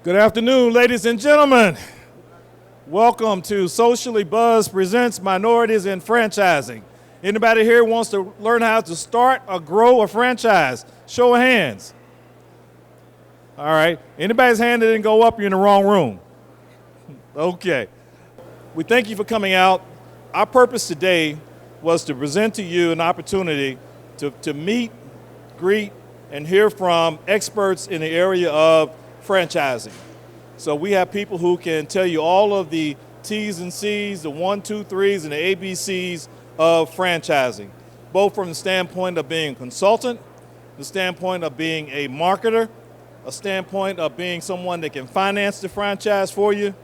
Good afternoon, ladies and gentlemen. Welcome to Sociallybuzz presents Minorities in Franchising. Anybody here wants to learn how to start or grow a franchise? Show of hands. All right. Anybody's hand that didn't go up, you're in the wrong room. Okay. We thank you for coming out. Our purpose today was to present to you an opportunity to meet, greet, and hear from experts in the area of franchising. So we have people who can tell you all of the T's and C's, the 1, 2, 3s, and the ABCs of franchising, both from the standpoint of being a consultant, the standpoint of being a marketer, a standpoint of being someone that can finance the franchise for you,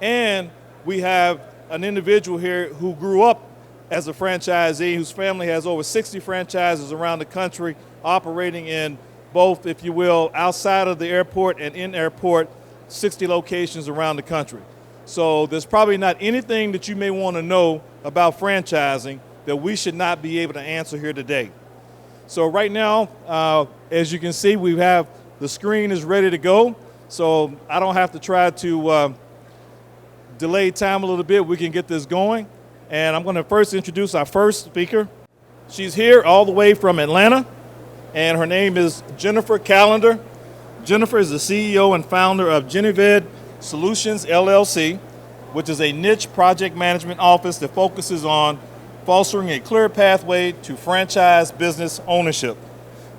and we have an individual here who grew up as a franchisee, whose family has over 60 franchises around the country, operating in both, if you will, outside of the airport and in airport, 60 locations around the country. So there's probably not anything that you may want to know about franchising that we should not be able to answer here today. So right now, as you can see, we have the screen is ready to go. So I don't have to try to delay time a little bit. We can get this going. And I'm going to first introduce our first speaker. She's here all the way from Atlanta, and her name is Jennifer Callender. Jennifer is the CEO and founder of Genevid Solutions, LLC, which is a niche project management office that focuses on fostering a clear pathway to franchise business ownership.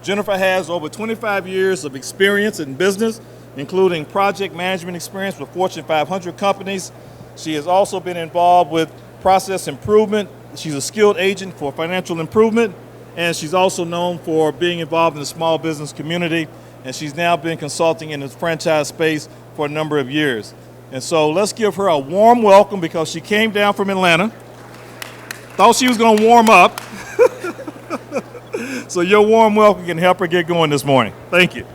Jennifer has over 25 years of experience in business, including project management experience with Fortune 500 companies. She has also been involved with process improvement. She's a skilled agent for financial improvement, and she's also known for being involved in the small business community, and she's now been consulting in the franchise space for a number of years. And so let's give her a warm welcome because she came down from Atlanta, thought she was going to warm up. So your warm welcome can help her get going this morning. Thank you.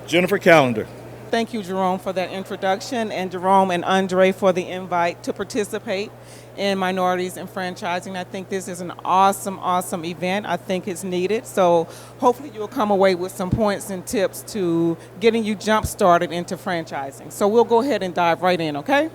Jennifer Callender. Thank you, Jerome, for that introduction, and Jerome and Andre for the invite to participate in Minorities in Franchising. I think this is an awesome event. I think it's needed. So hopefully you'll come away with some points and tips to getting you jump started into franchising. So we'll go ahead and dive right in, okay?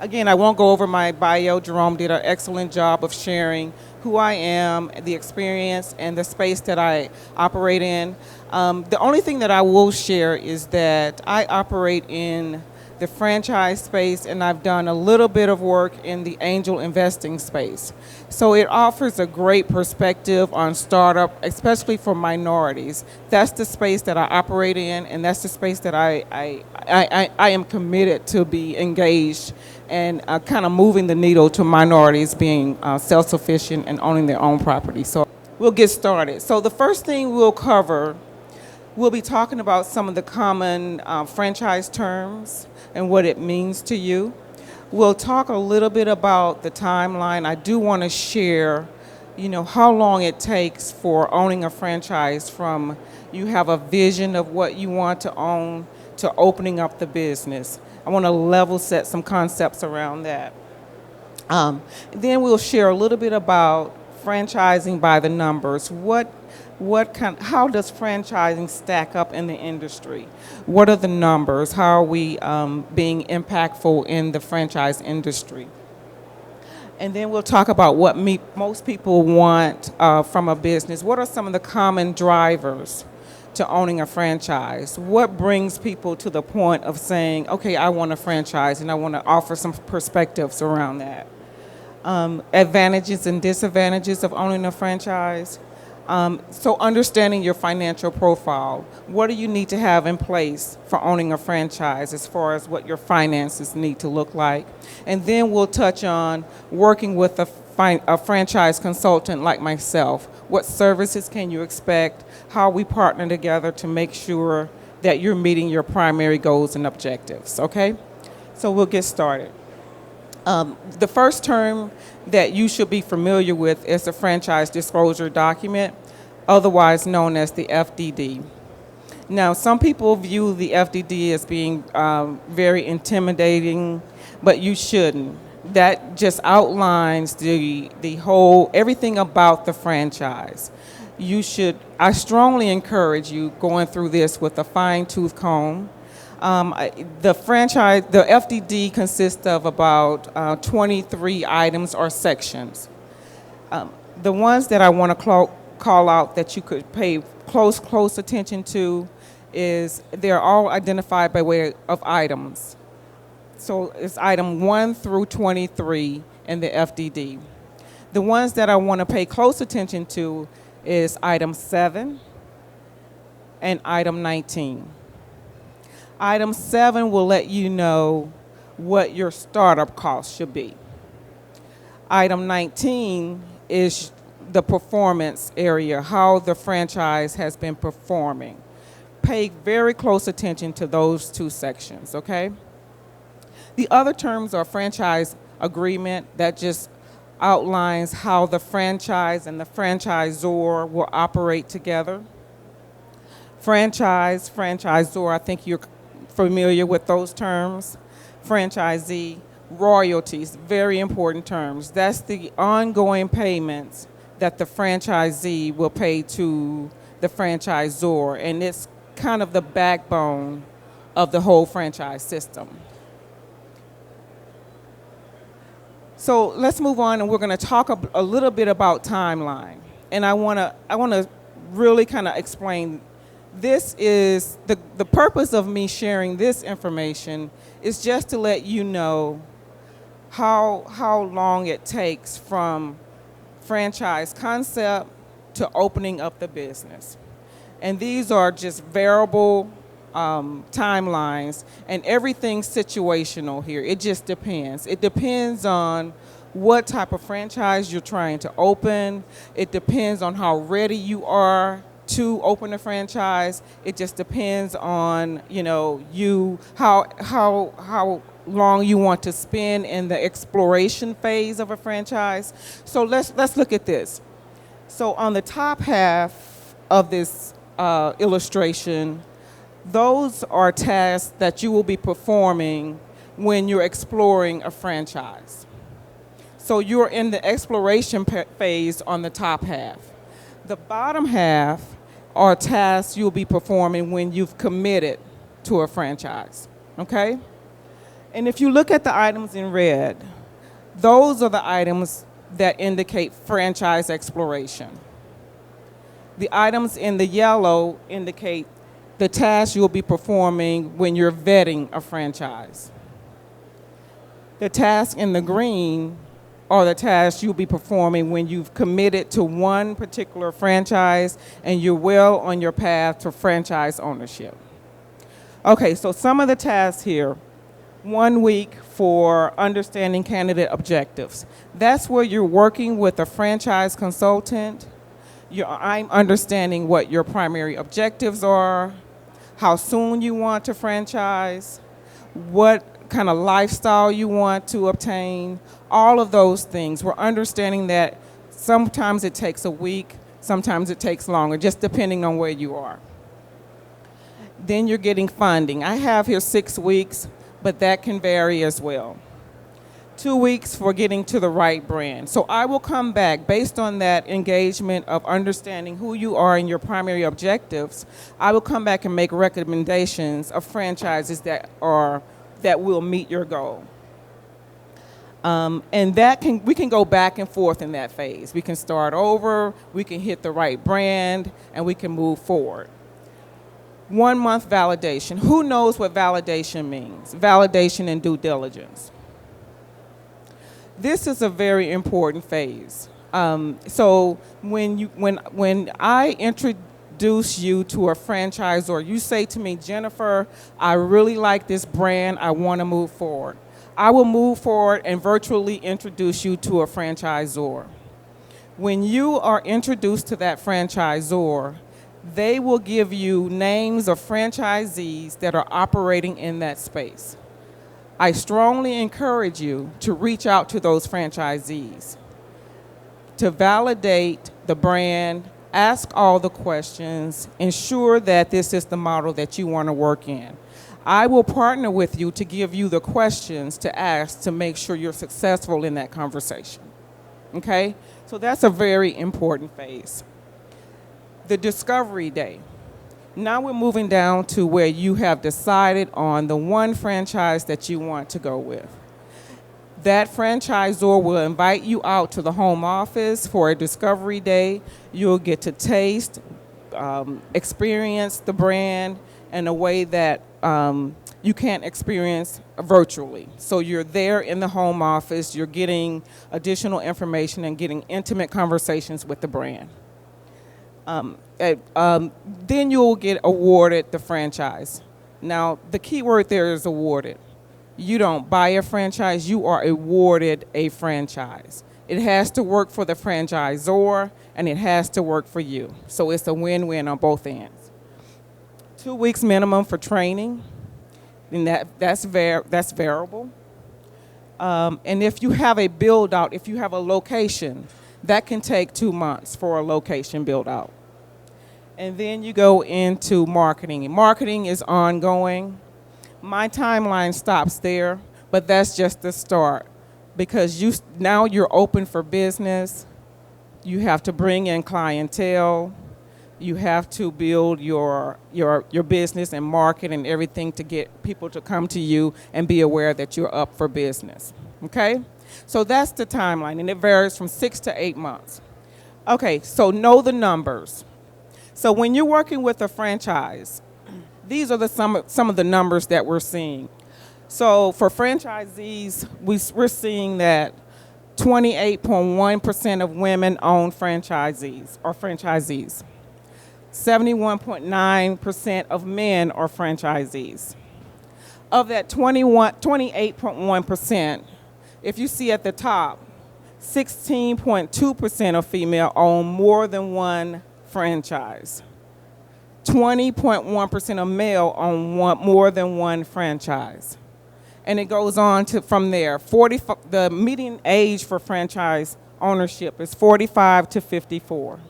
Again, I won't go over my bio. Jerome did an excellent job of sharing who I am, the experience, and the space that I operate in. The only thing that I will share is that I operate in the franchise space, and I've done a little bit of work in the angel investing space. So it offers a great perspective on startup, especially for minorities. That's the space that I operate in, and that's the space that I am committed to be engaged and kind of moving the needle to minorities being self-sufficient and owning their own property. So we'll get started. So the first thing we'll cover, we'll be talking about some of the common franchise terms and what it means to you. We'll talk a little bit about the timeline. I do want to share, how long it takes for owning a franchise from you have a vision of what you want to own to opening up the business. I want to level set some concepts around that. Then we'll share a little bit about franchising by the numbers. How does franchising stack up in the industry? What are the numbers? How are we being impactful in the franchise industry? And then we'll talk about what most people want from a business. What are some of the common drivers to owning a franchise? What brings people to the point of saying, okay, I want a franchise, and I want to offer some perspectives around that. Advantages and disadvantages of owning a franchise. So understanding your financial profile. What do you need to have in place for owning a franchise as far as what your finances need to look like? And then we'll touch on working with a franchise consultant like myself. What services can you expect? How we partner together to make sure that you're meeting your primary goals and objectives, okay? So we'll get started. The first term that you should be familiar with is the franchise disclosure document, otherwise known as the FDD. Now, some people view the FDD as being very intimidating, but you shouldn't. That just outlines the whole, everything about the franchise. I strongly encourage you going through this with a fine-tooth comb. The FDD consists of about 23 items or sections. The ones that I want to call out that you could pay close attention to is they're all identified by way of items. So it's item 1 through 23 in the FDD. The ones that I want to pay close attention to is item 7 and item 19. Item 7 will let you know what your startup cost should be. Item 19 is the performance area, how the franchise has been performing. Pay very close attention to those two sections, okay? The other terms are franchise agreement, that just outlines how the franchise and the franchisor will operate together. Franchise, franchisor, I think you're familiar with those terms. Franchisee, royalties, very important terms. That's the ongoing payments that the franchisee will pay to the franchisor, and it's kind of the backbone of the whole franchise system. So let's move on, and we're going to talk a little bit about timeline. And I want to really kind of explain. This is the purpose of me sharing this information is just to let you know how long it takes from franchise concept to opening up the business. And these are just variable timelines, and everything's situational here. It just depends. It depends on what type of franchise you're trying to open. It depends on how ready you are to open a franchise. It just depends on, how long you want to spend in the exploration phase of a franchise. So let's look at this. So on the top half of this illustration, those are tasks that you will be performing when you're exploring a franchise. So you're in the exploration phase on the top half. The bottom half are tasks you'll be performing when you've committed to a franchise, okay? And if you look at the items in red, those are the items that indicate franchise exploration. The items in the yellow indicate the tasks you'll be performing when you're vetting a franchise. The tasks in the green are the tasks you'll be performing when you've committed to one particular franchise and you're well on your path to franchise ownership. Okay, so some of the tasks here. 1 week for understanding candidate objectives. That's where you're working with a franchise consultant. I'm understanding what your primary objectives are, how soon you want to franchise, what kind of lifestyle you want to obtain, all of those things. We're understanding that sometimes it takes a week, sometimes it takes longer, just depending on where you are. Then you're getting funding. I have here 6 weeks, but that can vary as well. 2 weeks for getting to the right brand. So I will come back based on that engagement of understanding who you are and your primary objectives. I will come back and make recommendations of franchises that will meet your goal. And we can go back and forth in that phase. We can start over, we can hit the right brand, and we can move forward. 1 month validation. Who knows what validation means? Validation and due diligence. This is a very important phase. So when I introduce you to a franchisor, you say to me, Jennifer, I really like this brand, I want to move forward. I will move forward and virtually introduce you to a franchisor. When you are introduced to that franchisor, they will give you names of franchisees that are operating in that space. I strongly encourage you to reach out to those franchisees, to validate the brand, ask all the questions, ensure that this is the model that you want to work in. I will partner with you to give you the questions to ask to make sure you're successful in that conversation. Okay? So that's a very important phase. The discovery day. Now we're moving down to where you have decided on the one franchise that you want to go with. That franchisor will invite you out to the home office for a discovery day. You'll get to taste, experience the brand in a way that you can't experience virtually. So you're there in the home office, you're getting additional information and getting intimate conversations with the brand. Then you'll get awarded the franchise. Now, the key word there is awarded. You don't buy a franchise, you are awarded a franchise. It has to work for the franchisor and it has to work for you. So it's a win-win on both ends. 2 weeks minimum for training, and that's variable. And if you have a build out, if you have a location, that can take 2 months for a location build out. And then you go into marketing. Marketing is ongoing. My timeline stops there, but that's just the start because now you're open for business. You have to bring in clientele. You have to build your business and market and everything to get people to come to you and be aware that you're up for business. Okay? So that's the timeline, and it varies from 6 to 8 months. Okay, so know the numbers. So when you're working with a franchise, these are some of the numbers that we're seeing. So for franchisees, we're seeing that 28.1% of women own franchisees or franchisees. 71.9% of men are franchisees. Of that 28.1%, if you see at the top, 16.2% of female own more than one franchise. 20.1% of male own more than one franchise. And it goes on to from there. The median age for franchise ownership is 45 to 54.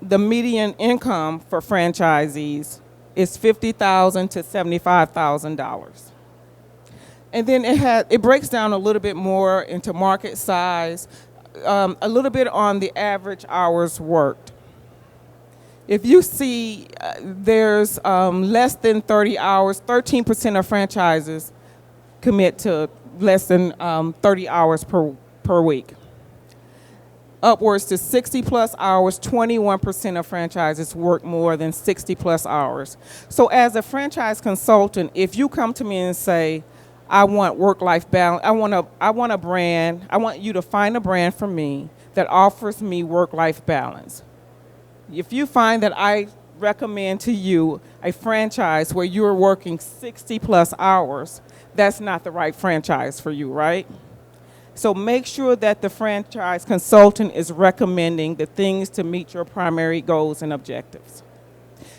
The median income for franchisees is $50,000 to $75,000. And then it breaks down a little bit more into market size, a little bit on the average hours worked. If you see there's less than 30 hours, 13% of franchises commit to less than 30 hours per week. Upwards to 60 plus hours, 21% of franchises work more than 60 plus hours. So as a franchise consultant, if you come to me and say, I want work-life balance, I want a brand, I want you to find a brand for me that offers me work-life balance. If you find that I recommend to you a franchise where you're working 60 plus hours, that's not the right franchise for you, right? So make sure that the franchise consultant is recommending the things to meet your primary goals and objectives.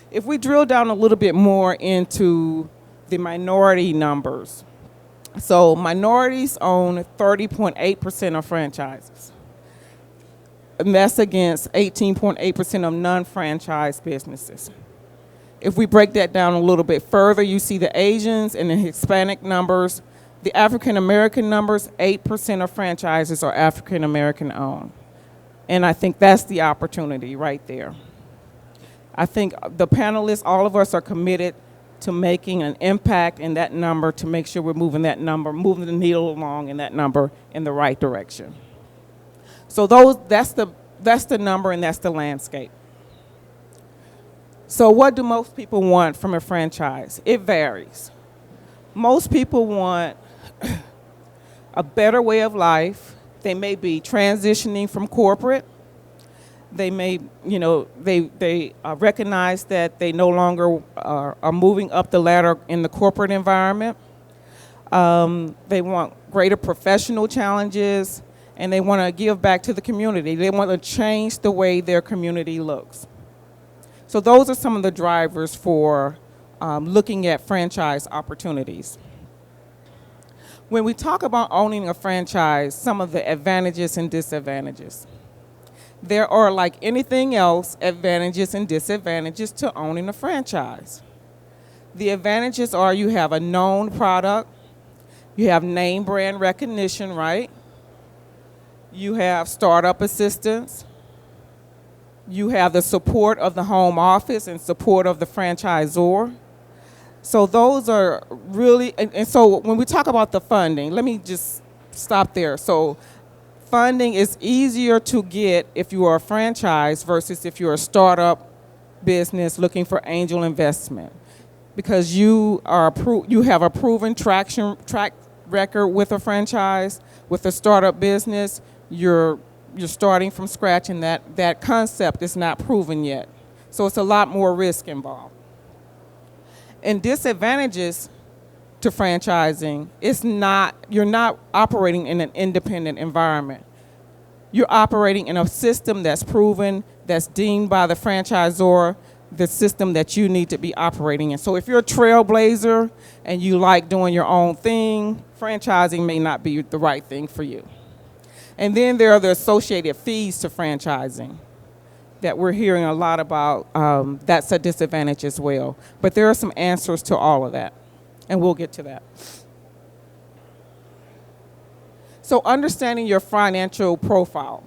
If we drill down a little bit more into the minority numbers, so minorities own 30.8% of franchises. And that's against 18.8% of non-franchise businesses. If we break that down a little bit further, you see the Asians and the Hispanic numbers. The African American numbers, 8% of franchises are African American owned. And I think that's the opportunity right there. I think the panelists, all of us are committed to making an impact in that number to make sure we're moving that number, moving the needle along in that number in the right direction. So that's the number and that's the landscape. So what do most people want from a franchise? It varies. Most people want a better way of life. They may be transitioning from corporate. They may, they recognize that they no longer are moving up the ladder in the corporate environment. They want greater professional challenges, and they want to give back to the community. They want to change the way their community looks. So those are some of the drivers for looking at franchise opportunities. When we talk about owning a franchise, some of the advantages and disadvantages. There are, like anything else, advantages and disadvantages to owning a franchise. The advantages are you have a known product, you have name brand recognition, right? You have startup assistance, You have the support of the home office and support of the franchisor. So those are really, and so when we talk about the funding, let me just stop there. So funding is easier to get if you are a franchise versus if you're a startup business looking for angel investment, because you have a proven track record with a franchise. With a startup business, you're starting from scratch, and that concept is not proven yet. So it's a lot more risk involved. And disadvantages to franchising, you're not operating in an independent environment. You're operating in a system that's proven, that's deemed by the franchisor, the system that you need to be operating in. So if you're a trailblazer and you like doing your own thing, franchising may not be the right thing for you. And then there are the associated fees to franchising that we're hearing a lot about. That's a disadvantage as well. But there are some answers to all of that, and we'll get to that. So understanding your financial profile.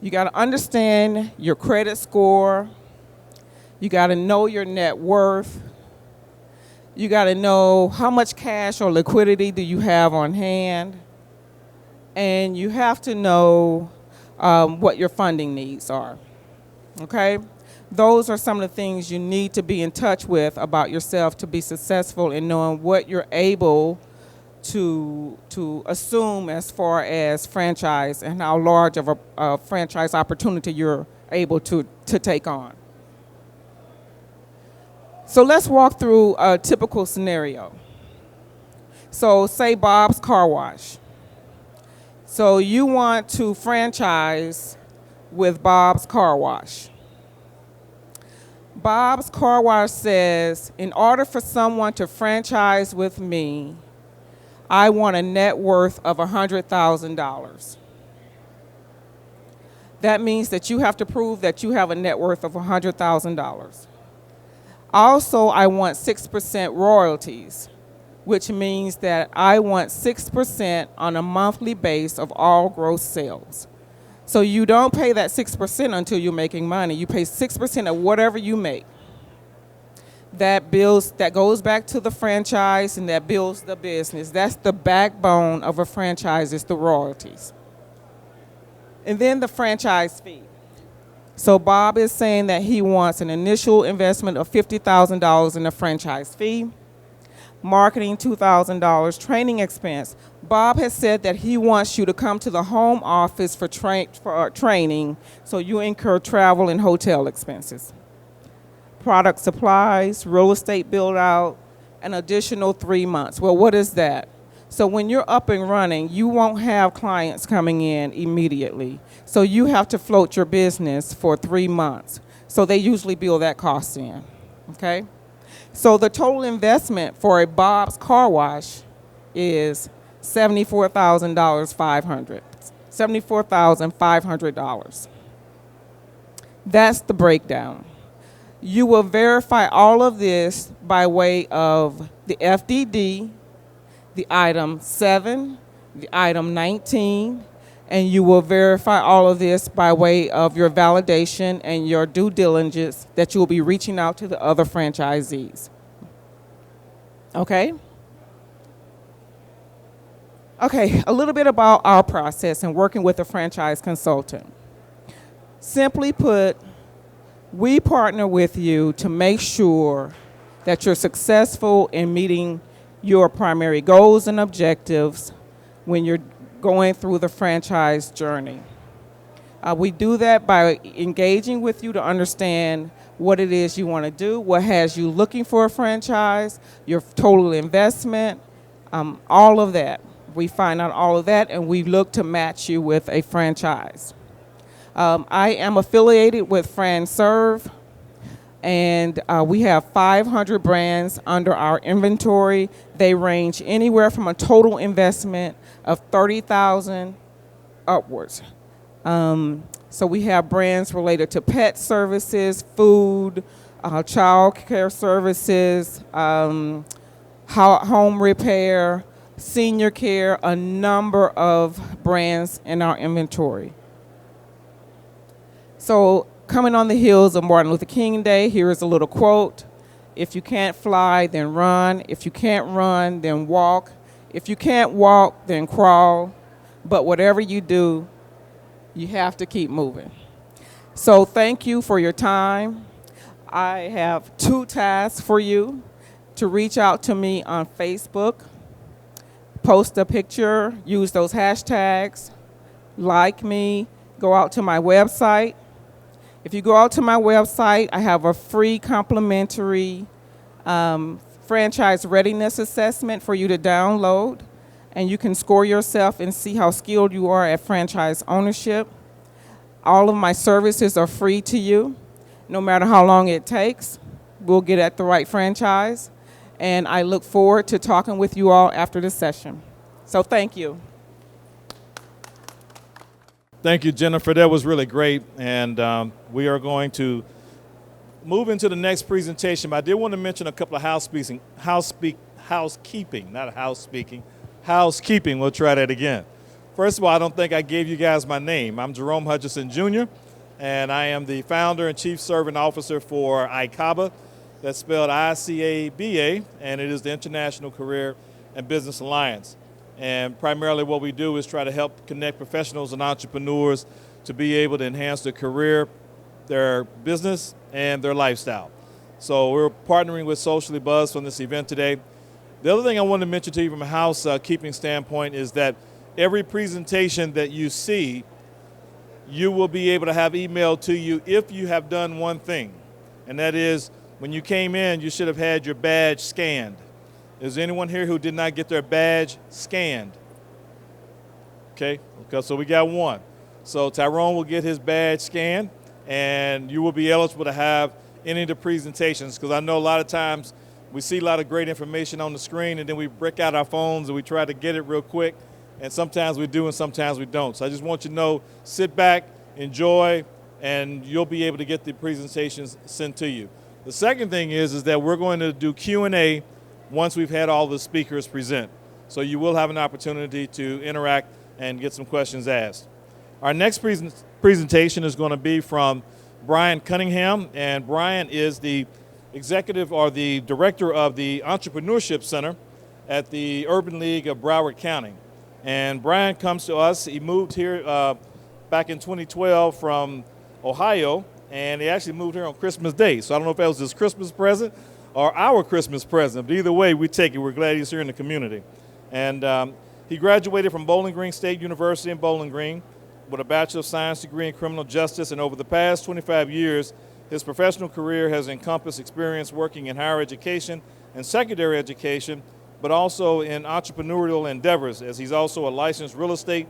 You got to understand your credit score. You got to know your net worth. You got to know how much cash or liquidity do you have on hand. And you have to know what your funding needs are, okay? Those are some of the things you need to be in touch with about yourself to be successful in knowing what you're able to assume as far as franchise and how large of a franchise opportunity you're able to take on. So let's walk through a typical scenario. So say Bob's Car Wash. So you want to franchise with Bob's Car Wash. Bob's Car Wash says, in order for someone to franchise with me, I want a net worth of $100,000. That means that you have to prove that you have a net worth of $100,000. Also, I want 6% royalties, which means that I want 6% on a monthly base of all gross sales. So you don't pay that 6% until you're making money. You pay 6% of whatever you make. That goes back to the franchise, and that builds the business. That's the backbone of a franchise, is the royalties. And then the franchise fee. So Bob is saying that he wants an initial investment of $50,000 in a franchise fee, marketing $2,000, training expense. Bob has said that he wants you to come to the home office for training, so you incur travel and hotel expenses. Product supplies, real estate build out, an additional 3 months. Well, what is that? So when you're up and running, you won't have clients coming in immediately. So you have to float your business for 3 months. So they usually build that cost in, okay? So the total investment for a Bob's Car Wash is $74,500. That's the breakdown. You will verify all of this by way of the FDD, the item 7, the item 19, and you will verify all of this by way of your validation and your due diligence that you will be reaching out to the other franchisees. Okay? Okay, a little bit about our process and working with a franchise consultant. Simply put, we partner with you to make sure that you're successful in meeting your primary goals and objectives when you're going through the franchise journey. We do that by engaging with you to understand what it is you want to do, what has you looking for a franchise, your total investment, all of that. We find out all of that, and we look to match you with a franchise. I am affiliated with Franchisor, and we have 500 brands under our inventory. They range anywhere from a total investment of $30,000 upwards. So we have brands related to pet services, food, child care services, home repair, senior care, a number of brands in our inventory. So coming on the heels of Martin Luther King Day, here is a little quote. If you can't fly, then run. If you can't run, then walk. If you can't walk, then crawl. But whatever you do, you have to keep moving. So thank you for your time. I have 2 tasks for you: to reach out to me on Facebook, post a picture, use those hashtags, like me, go out to my website. If you go out to my website, I have a free complimentary franchise readiness assessment for you to download, and you can score yourself and see how skilled you are at franchise ownership. All of my services are free to you, no matter how long it takes. We'll get at the right franchise, and I look forward to talking with you all after the session. So thank you. Thank you, Jennifer. That was really great, and we are going to move into the next presentation. But I did want to mention a couple of housekeeping. We'll try that again. First of all, I don't think I gave you guys my name. I'm Jerome Hutchison Jr., and I am the founder and chief serving officer for ICABA. That's spelled ICABA, and it is the International Career and Business Alliance. And primarily what we do is try to help connect professionals and entrepreneurs to be able to enhance their career, their business, and their lifestyle. So we're partnering with Sociallybuzz from this event today. The other thing I wanted to mention to you from a housekeeping standpoint is that every presentation that you see, you will be able to have emailed to you if you have done one thing, and that is when you came in, you should have had your badge scanned. Is there anyone here who did not get their badge scanned? Okay, so we got one. So Tyrone will get his badge scanned, and you will be eligible to have any of the presentations, because I know a lot of times we see a lot of great information on the screen, and then we break out our phones and we try to get it real quick, and sometimes we do and sometimes we don't. So I just want you to know, sit back, enjoy, and you'll be able to get the presentations sent to you. The second thing is that we're going to do Q&A once we've had all the speakers present. So you will have an opportunity to interact and get some questions asked. Our next presentation is going to be from Brian Cunningham, and Brian is the executive or the director of the Entrepreneurship Center at the Urban League of Broward County. And Brian comes to us. He moved here back in 2012 from Ohio, and he actually moved here on Christmas Day. So I don't know if that was his Christmas present or our Christmas present, but either way, we take it. We're glad he's here in the community. And he graduated from Bowling Green State University in Bowling Green with a Bachelor of Science degree in Criminal Justice, and over the past 25 years, his professional career has encompassed experience working in higher education and secondary education, but also in entrepreneurial endeavors, as he's also a licensed real estate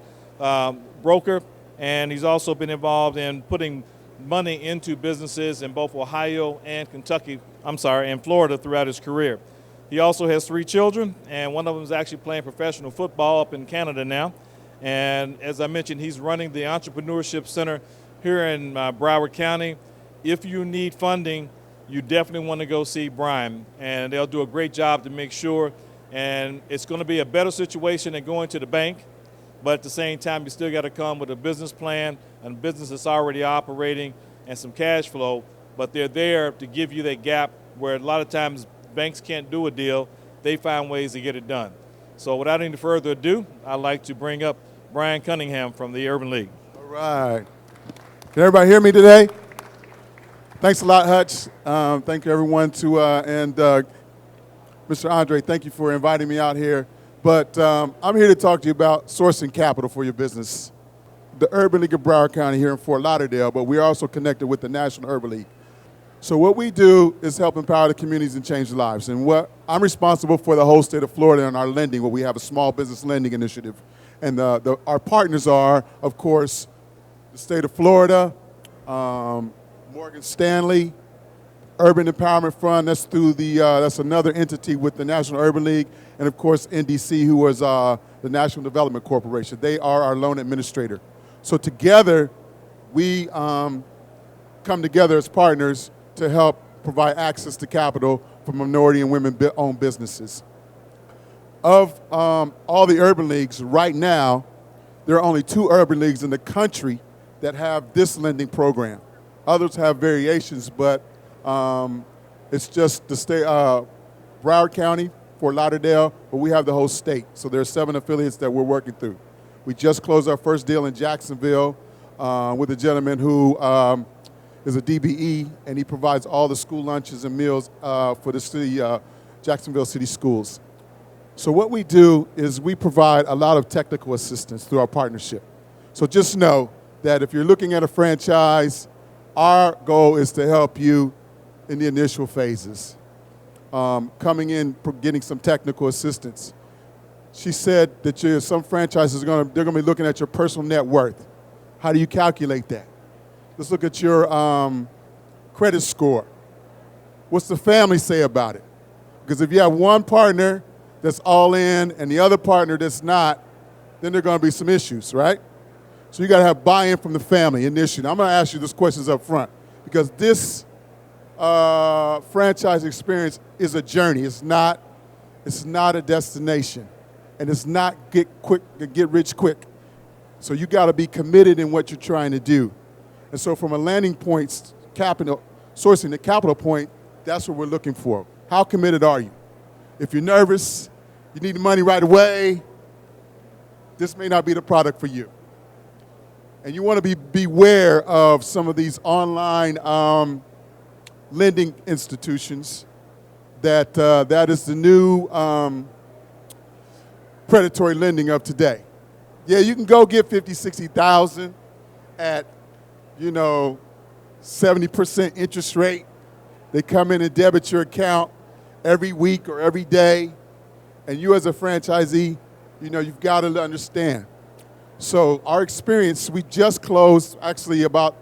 broker, and he's also been involved in putting money into businesses in both Ohio and and Florida throughout his career. He also has 3 children, and one of them is actually playing professional football up in Canada now. And as I mentioned, he's running the Entrepreneurship Center here in Broward County. If you need funding, you definitely want to go see Brian, and they'll do a great job to make sure. And it's going to be a better situation than going to the bank, but at the same time, you still got to come with a business plan, and a business that's already operating, and some cash flow. But they're there to give you that gap where a lot of times banks can't do a deal. They find ways to get it done. So without any further ado, I'd like to bring up Brian Cunningham from the Urban League. All right. Can everybody hear me today? Thanks a lot, Hutch. Thank you, everyone, and Mr. Andre, thank you for inviting me out here. But I'm here to talk to you about sourcing capital for your business. The Urban League of Broward County here in Fort Lauderdale, but we're also connected with the National Urban League. So what we do is help empower the communities and change lives. And I'm responsible for the whole state of Florida and our lending, where we have a small business lending initiative. And our partners are, of course, the state of Florida, Morgan Stanley, Urban Empowerment Fund. That's through that's another entity with the National Urban League, and of course NDC, who is the National Development Corporation. They are our loan administrator. So together, we come together as partners to help provide access to capital for minority and women-owned businesses. Of all the urban leagues, right now, there are only 2 urban leagues in the country that have this lending program. Others have variations, but it's just the state, Broward County, Fort Lauderdale, but we have the whole state. So there are 7 affiliates that we're working through. We just closed our first deal in Jacksonville with a gentleman who is a DBE, and he provides all the school lunches and meals for the city, Jacksonville City Schools. So what we do is we provide a lot of technical assistance through our partnership. So just know that if you're looking at a franchise, our goal is to help you in the initial phases. Coming in, getting some technical assistance. She said that some franchises they're going to be looking at your personal net worth. How do you calculate that? Let's look at your credit score. What's the family say about it? Because if you have one partner that's all in and the other partner that's not, then there are going to be some issues, right? So you got to have buy-in from the family initially. I'm going to ask you these questions up front because this franchise experience is a journey. It's not a destination, and it's not get rich quick. So you got to be committed in what you're trying to do. And so from a landing point, sourcing the capital point, that's what we're looking for. How committed are you? If you're nervous, you need the money right away, this may not be the product for you. And you want to beware of some of these online lending institutions that is the new predatory lending of today. Yeah, you can go get 50, 60,000 at, 70% interest rate. They come in and debit your account every week or every day. And you as a franchisee, you've got to understand. So our experience, we just closed, actually about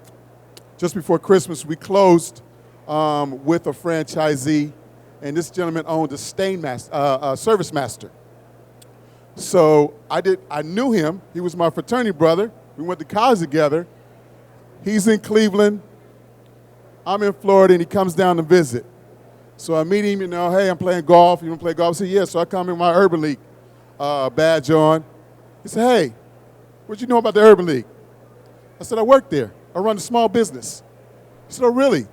just before Christmas, we closed with a franchisee, and this gentleman owned a service master. So I knew him. He was my fraternity brother. We went to college together. He's in Cleveland. I'm in Florida, and he comes down to visit. So I meet him, hey, I'm playing golf. You want to play golf? I said, yeah. So I come in my Urban League badge on. He said, hey, what'd you know about the Urban League? I said, I work there. I run a small business. He said, oh, really?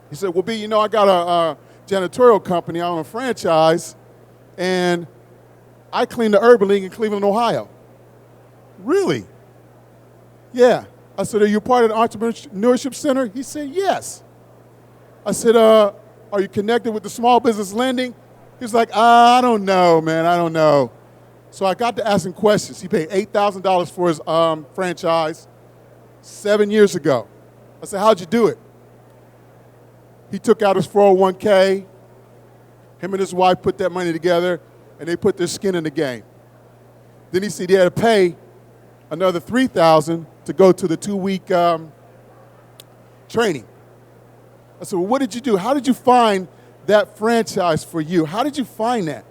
He said, well, B, I got a janitorial company. I own a franchise, and I clean the Urban League in Cleveland, Ohio. Really? Yeah. I said, are you part of the Entrepreneurship Center? He said, yes. I said, are you connected with the small business lending? He was like, I don't know, man, I don't know. So I got to ask him questions. He paid $8,000 for his franchise 7 years ago. I said, how'd you do it? He took out his 401k. Him and his wife put that money together, and they put their skin in the game. Then he said he had to pay another $3,000 to go to the 2-week training. I said, well, what did you do? How did you find that franchise for you? How did you find that?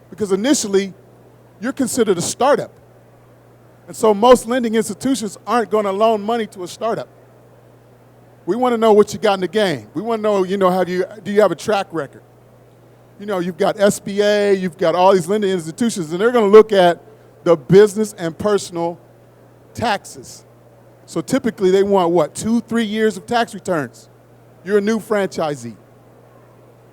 Because initially, you're considered a startup. And so most lending institutions aren't going to loan money to a startup. We want to know what you got in the game. We want to know, do you have a track record? You've got SBA, you've got all these lending institutions, and they're going to look at the business and personal taxes. So typically they want, 2-3 years of tax returns. You're a new franchisee.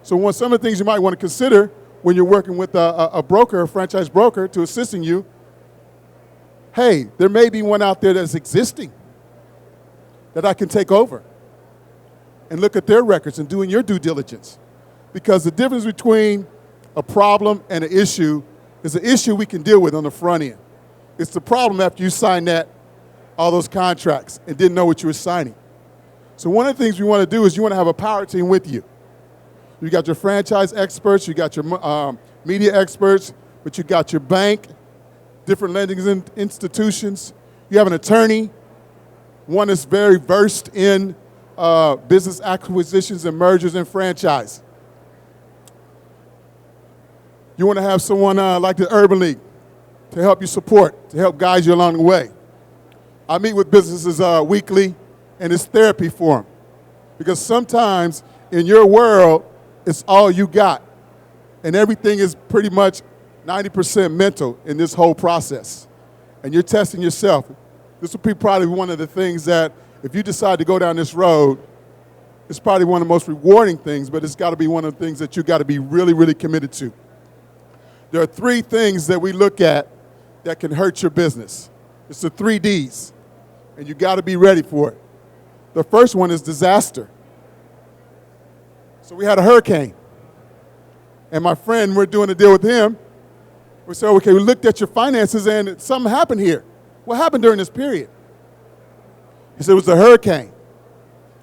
So some of the things you might want to consider when you're working with a broker, a franchise broker, to assisting you, hey, there may be one out there that's existing that I can take over and look at their records and doing your due diligence. Because the difference between a problem and an issue is an issue we can deal with on the front end. It's the problem after you sign all those contracts and didn't know what you were signing. So one of the things we want to do is you want to have a power team with you. You got your franchise experts, you got your media experts, but you got your bank, different lending institutions. You have an attorney, one that's very versed in business acquisitions and mergers and franchise. You want to have someone like the Urban League to help you support, to help guide you along the way. I meet with businesses weekly, and it's therapy for them. Because sometimes in your world, it's all you got. And everything is pretty much 90% mental in this whole process. And you're testing yourself. This will be probably one of the things that if you decide to go down this road, it's probably one of the most rewarding things, but it's got to be one of the things that you got to be really, really committed to. There are 3 things that we look at that can hurt your business. It's the 3 Ds, and you got to be ready for it. The first one is disaster. So we had a hurricane, and my friend, we're doing a deal with him. We said, okay, we looked at your finances, and something happened here. What happened during this period? He said it was a hurricane.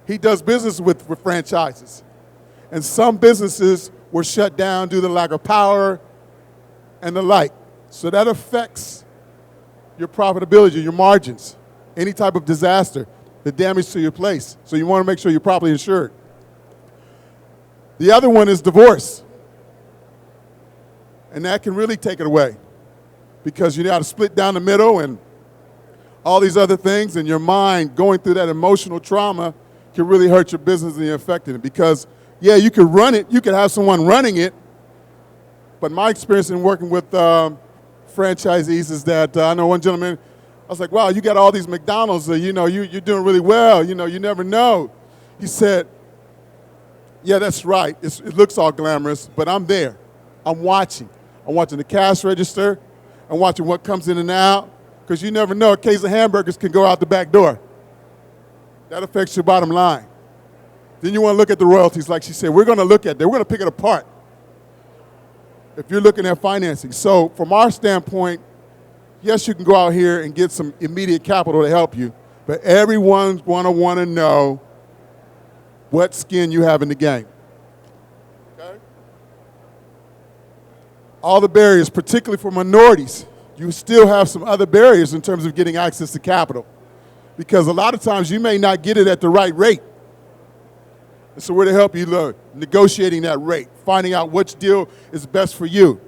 He does business with franchises, and some businesses were shut down due to lack of power and the like. So that affects your profitability, your margins, any type of disaster, the damage to your place. So you want to make sure you're properly insured. The other one is divorce. And that can really take it away because you got to split down the middle and all these other things, and your mind going through that emotional trauma can really hurt your business and affect it. Because, yeah, you could run it, you could have someone running it, but my experience in working with franchisees is that I know one gentleman, I was like, wow, you got all these McDonald's, you're doing really well, you never know. He said, yeah, that's right. It looks all glamorous, but I'm there. I'm watching. I'm watching the cash register. I'm watching what comes in and out, because you never know. A case of hamburgers can go out the back door. That affects your bottom line. Then you want to look at the royalties, like she said. We're going to look at that. We're going to pick it apart if you're looking at financing. So from our standpoint, yes, you can go out here and get some immediate capital to help you, but everyone's going to want to know what skin you have in the game. Okay? All the barriers, particularly for minorities, you still have some other barriers in terms of getting access to capital, because a lot of times you may not get it at the right rate. And so we're to help you learn negotiating that rate, finding out which deal is best for you.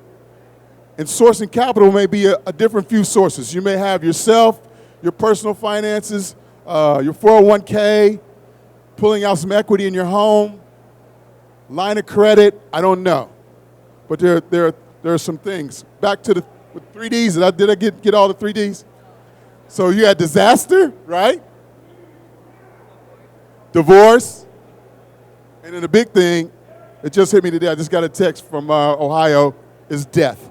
And sourcing capital may be a different few sources. You may have yourself, your personal finances, your 401k, pulling out some equity in your home, line of credit, I don't know. But there are some things. Back to the 3 Ds. Did I get all the 3 Ds? So you had disaster, right? Divorce. And then the big thing, it just hit me today, I just got a text from Ohio, is death.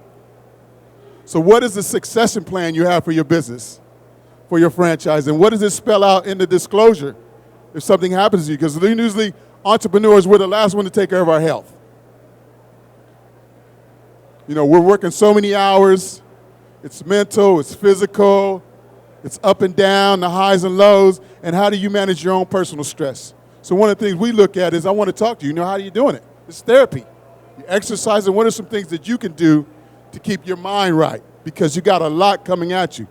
So what is the succession plan you have for your business, for your franchise? And what does it spell out in the disclosure if something happens to you? Because usually entrepreneurs, we're the last one to take care of our health. We're working so many hours. It's mental, it's physical, it's up and down, the highs and lows. And how do you manage your own personal stress? So one of the things we look at is I want to talk to you. How are you doing it? It's therapy. You exercise, and what are some things that you can do to keep your mind right? Because you got a lot coming at you.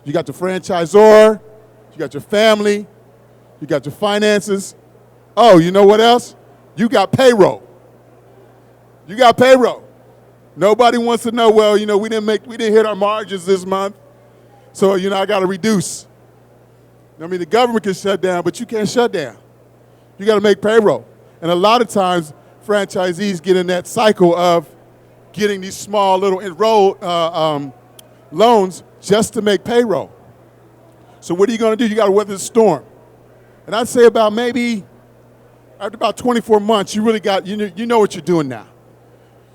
You got the franchisor, you got your family, you got your finances. Oh, you know what else? You got payroll. You got payroll. Nobody wants to know, well, we didn't hit our margins this month, so I got to reduce. The government can shut down, but you can't shut down. You got to make payroll. And a lot of times, franchisees get in that cycle of getting these small little enrolled loans just to make payroll. So what are you going to do? You got to weather the storm. And I'd say about maybe after about 24 months, you really got, you know what you're doing now.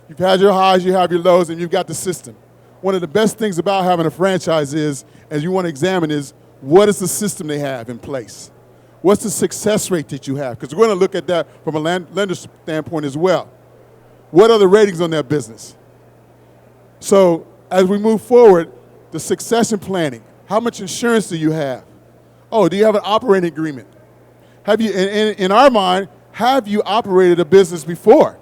You've had your highs, you have your lows, and you've got the system. One of the best things about having a franchise is, as you want to examine, is what is the system they have in place? What's the success rate that you have? Because we're going to look at that from a lender standpoint as well. What are the ratings on that business? So as we move forward, the succession planning. How much insurance do you have? Oh, do you have an operating agreement? Have you, in our mind, have you operated a business before?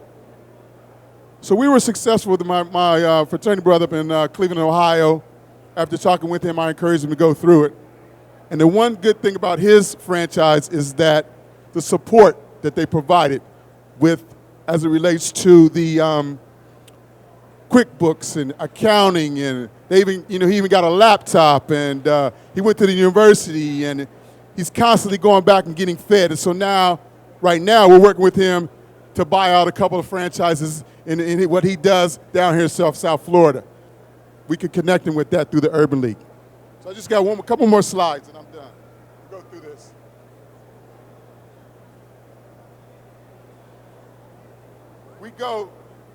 So we were successful with my fraternity brother up in Cleveland, Ohio. After talking with him, I encouraged him to go through it. And the one good thing about his franchise is that the support that they provided with, as it relates to the QuickBooks and accounting, and they even, he even got a laptop, and he went to the university, and he's constantly going back and getting fed. And so now, right now, we're working with him to buy out a couple of franchises in what he does down here in South Florida. We could connect him with that through the Urban League. So I just got a couple more slides, and I'm done. Go through this.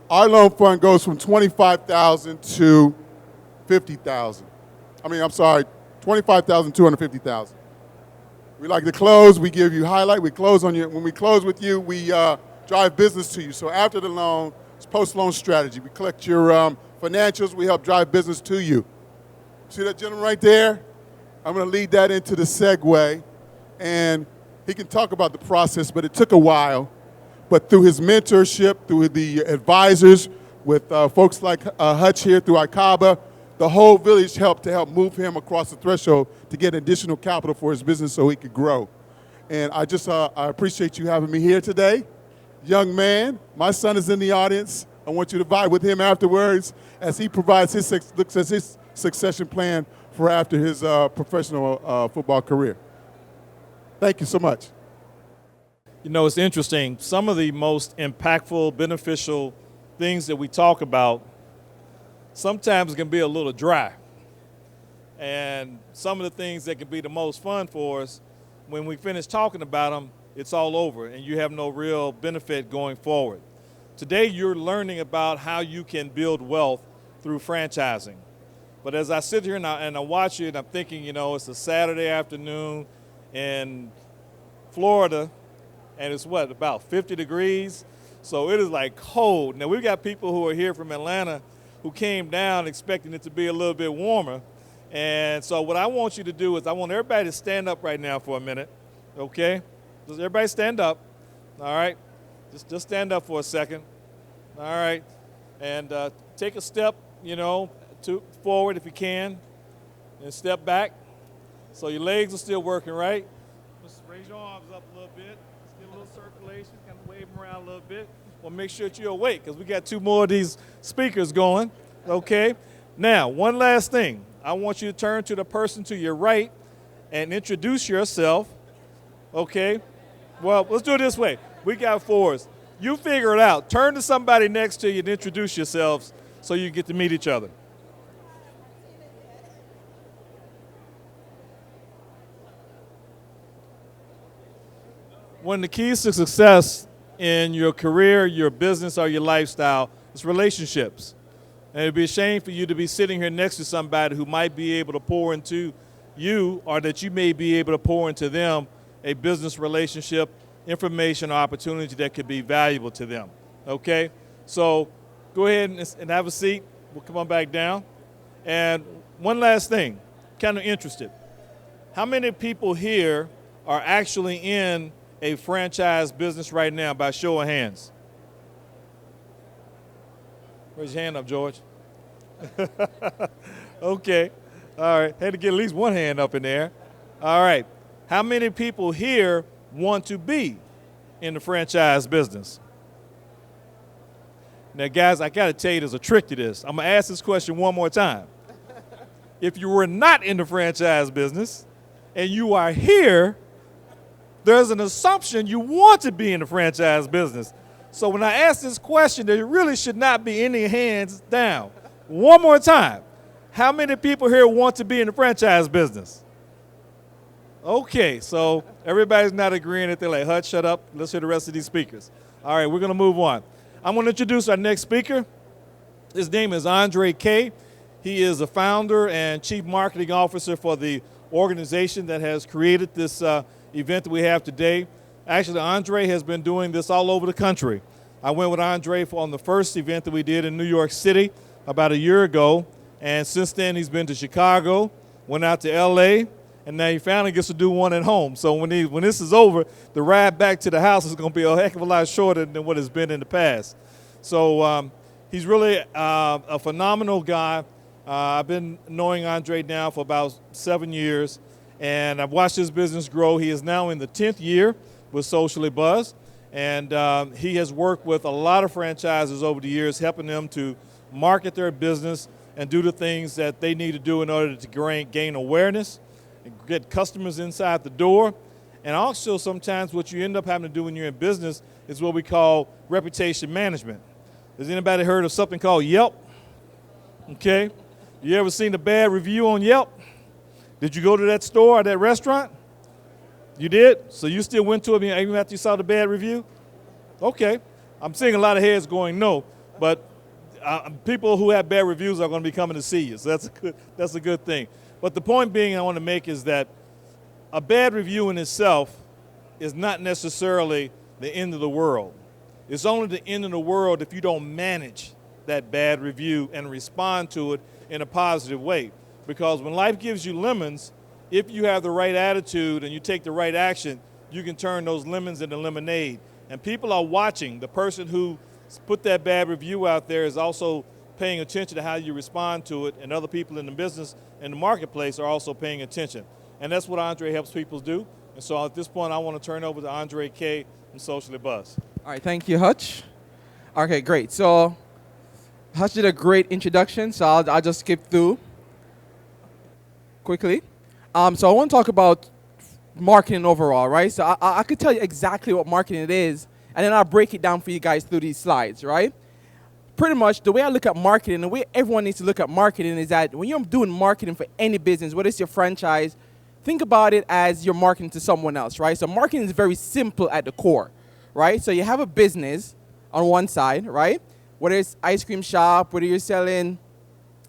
Our loan fund goes from 25,000 to 50,000. I'm sorry, 25,000, 250,000. We like to close. We give you highlight. We close on you. When we close with you, we drive business to you. So after the loan, it's post-loan strategy. We collect your financials. We help drive business to you. See that gentleman right there? I'm going to lead that into the segue, and he can talk about the process, but it took a while. But through his mentorship, through the advisors, with folks like Hutch here through ICABA, the whole village helped to help move him across the threshold to get additional capital for his business so he could grow. And I appreciate you having me here today. Young man, my son is in the audience. I want you to vibe with him afterwards as he provides looks at his succession plan for after his professional football career. Thank you so much. You know, it's interesting. Some of the most impactful, beneficial things that we talk about sometimes can be a little dry. And some of the things that can be the most fun for us, when we finish talking about them, it's all over and you have no real benefit going forward. Today, you're learning about how you can build wealth through franchising. But as I sit here and I watch you and I'm thinking, you know, it's a Saturday afternoon in Florida, and it's what, about 50 degrees? So it is like cold. Now we've got people who are here from Atlanta who came down expecting it to be a little bit warmer. And so what I want you to do is I want everybody to stand up right now for a minute, okay? Does everybody stand up? All right, just stand up for a second. All right, and take a step, you know, forward if you can, and step back. So your legs are still working, right? Just raise your arms up a little bit. Get a little circulation, kind of wave them around a little bit. Well, make sure that you're awake because we got 2 more of these speakers going, okay? Now, one last thing. I want you to turn to the person to your right and introduce yourself, okay? Well, let's do it this way. We got 4s. You figure it out. Turn to somebody next to you and introduce yourselves so you get to meet each other. One of the keys to success in your career, your business, or your lifestyle is relationships. And it'd be a shame for you to be sitting here next to somebody who might be able to pour into you or that you may be able to pour into them a business relationship, information, or opportunity that could be valuable to them, okay? So go ahead and have a seat. We'll come on back down. And one last thing, kind of interested. How many people here are actually in a franchise business right now by show of hands? Raise your hand up, George. Okay. All right. Had to get at least one hand up in there. All right. How many people here want to be in the franchise business? Now, guys, I got to tell you there's a trick to this. I'm going to ask this question one more time. If you were not in the franchise business and you are here, there's an assumption you want to be in the franchise business. So when I ask this question, there really should not be any hands down. One more time. How many people here want to be in the franchise business? Okay, so everybody's not agreeing that they're like, Hutch, shut up. Let's hear the rest of these speakers. All right, we're going to move on. I'm going to introduce our next speaker. His name is Andre K. He is the founder and chief marketing officer for the organization that has created this event that we have today. Actually, Andre has been doing this all over the country. I went with Andre on the first event that we did in New York City about a year ago, and since then he's been to Chicago, went out to LA, and now he finally gets to do one at home. So when this is over, the ride back to the house is going to be a heck of a lot shorter than what it's been in the past. So he's really a phenomenal guy. I've been knowing Andre now for about 7 years, and I've watched his business grow. He is now in the 10th year with Sociallybuzz, and he has worked with a lot of franchises over the years, helping them to market their business and do the things that they need to do in order to gain awareness and get customers inside the door. And also sometimes what you end up having to do when you're in business is what we call reputation management. Has anybody heard of something called Yelp? Okay. You ever seen a bad review on Yelp? Did you go to that store or that restaurant? You did? So you still went to it even after you saw the bad review? Okay. I'm seeing a lot of heads going no, but people who have bad reviews are going to be coming to see you, so that's a good thing. But the point being I want to make is that a bad review in itself is not necessarily the end of the world. It's only the end of the world if you don't manage that bad review and respond to it in a positive way. Because when life gives you lemons, if you have the right attitude and you take the right action, you can turn those lemons into lemonade. And people are watching. The person who put that bad review out there is also paying attention to how you respond to it, and other people in the business and the marketplace are also paying attention. And that's what Andre helps people do. And so at this point, I want to turn over to Andre K. from Sociallybuzz. All right, thank you, Hutch. Okay, great. So Hutch did a great introduction, so I'll just skip through quickly. So I want to talk about marketing overall, right? So I could tell you exactly what marketing it is, and then I'll break it down for you guys through these slides, right? Pretty much the way I look at marketing, the way everyone needs to look at marketing is that when you're doing marketing for any business, whether it's your franchise, think about it as you're marketing to someone else, right? So marketing is very simple at the core, right? So you have a business on one side, right? Whether it's ice cream shop, whether you're selling,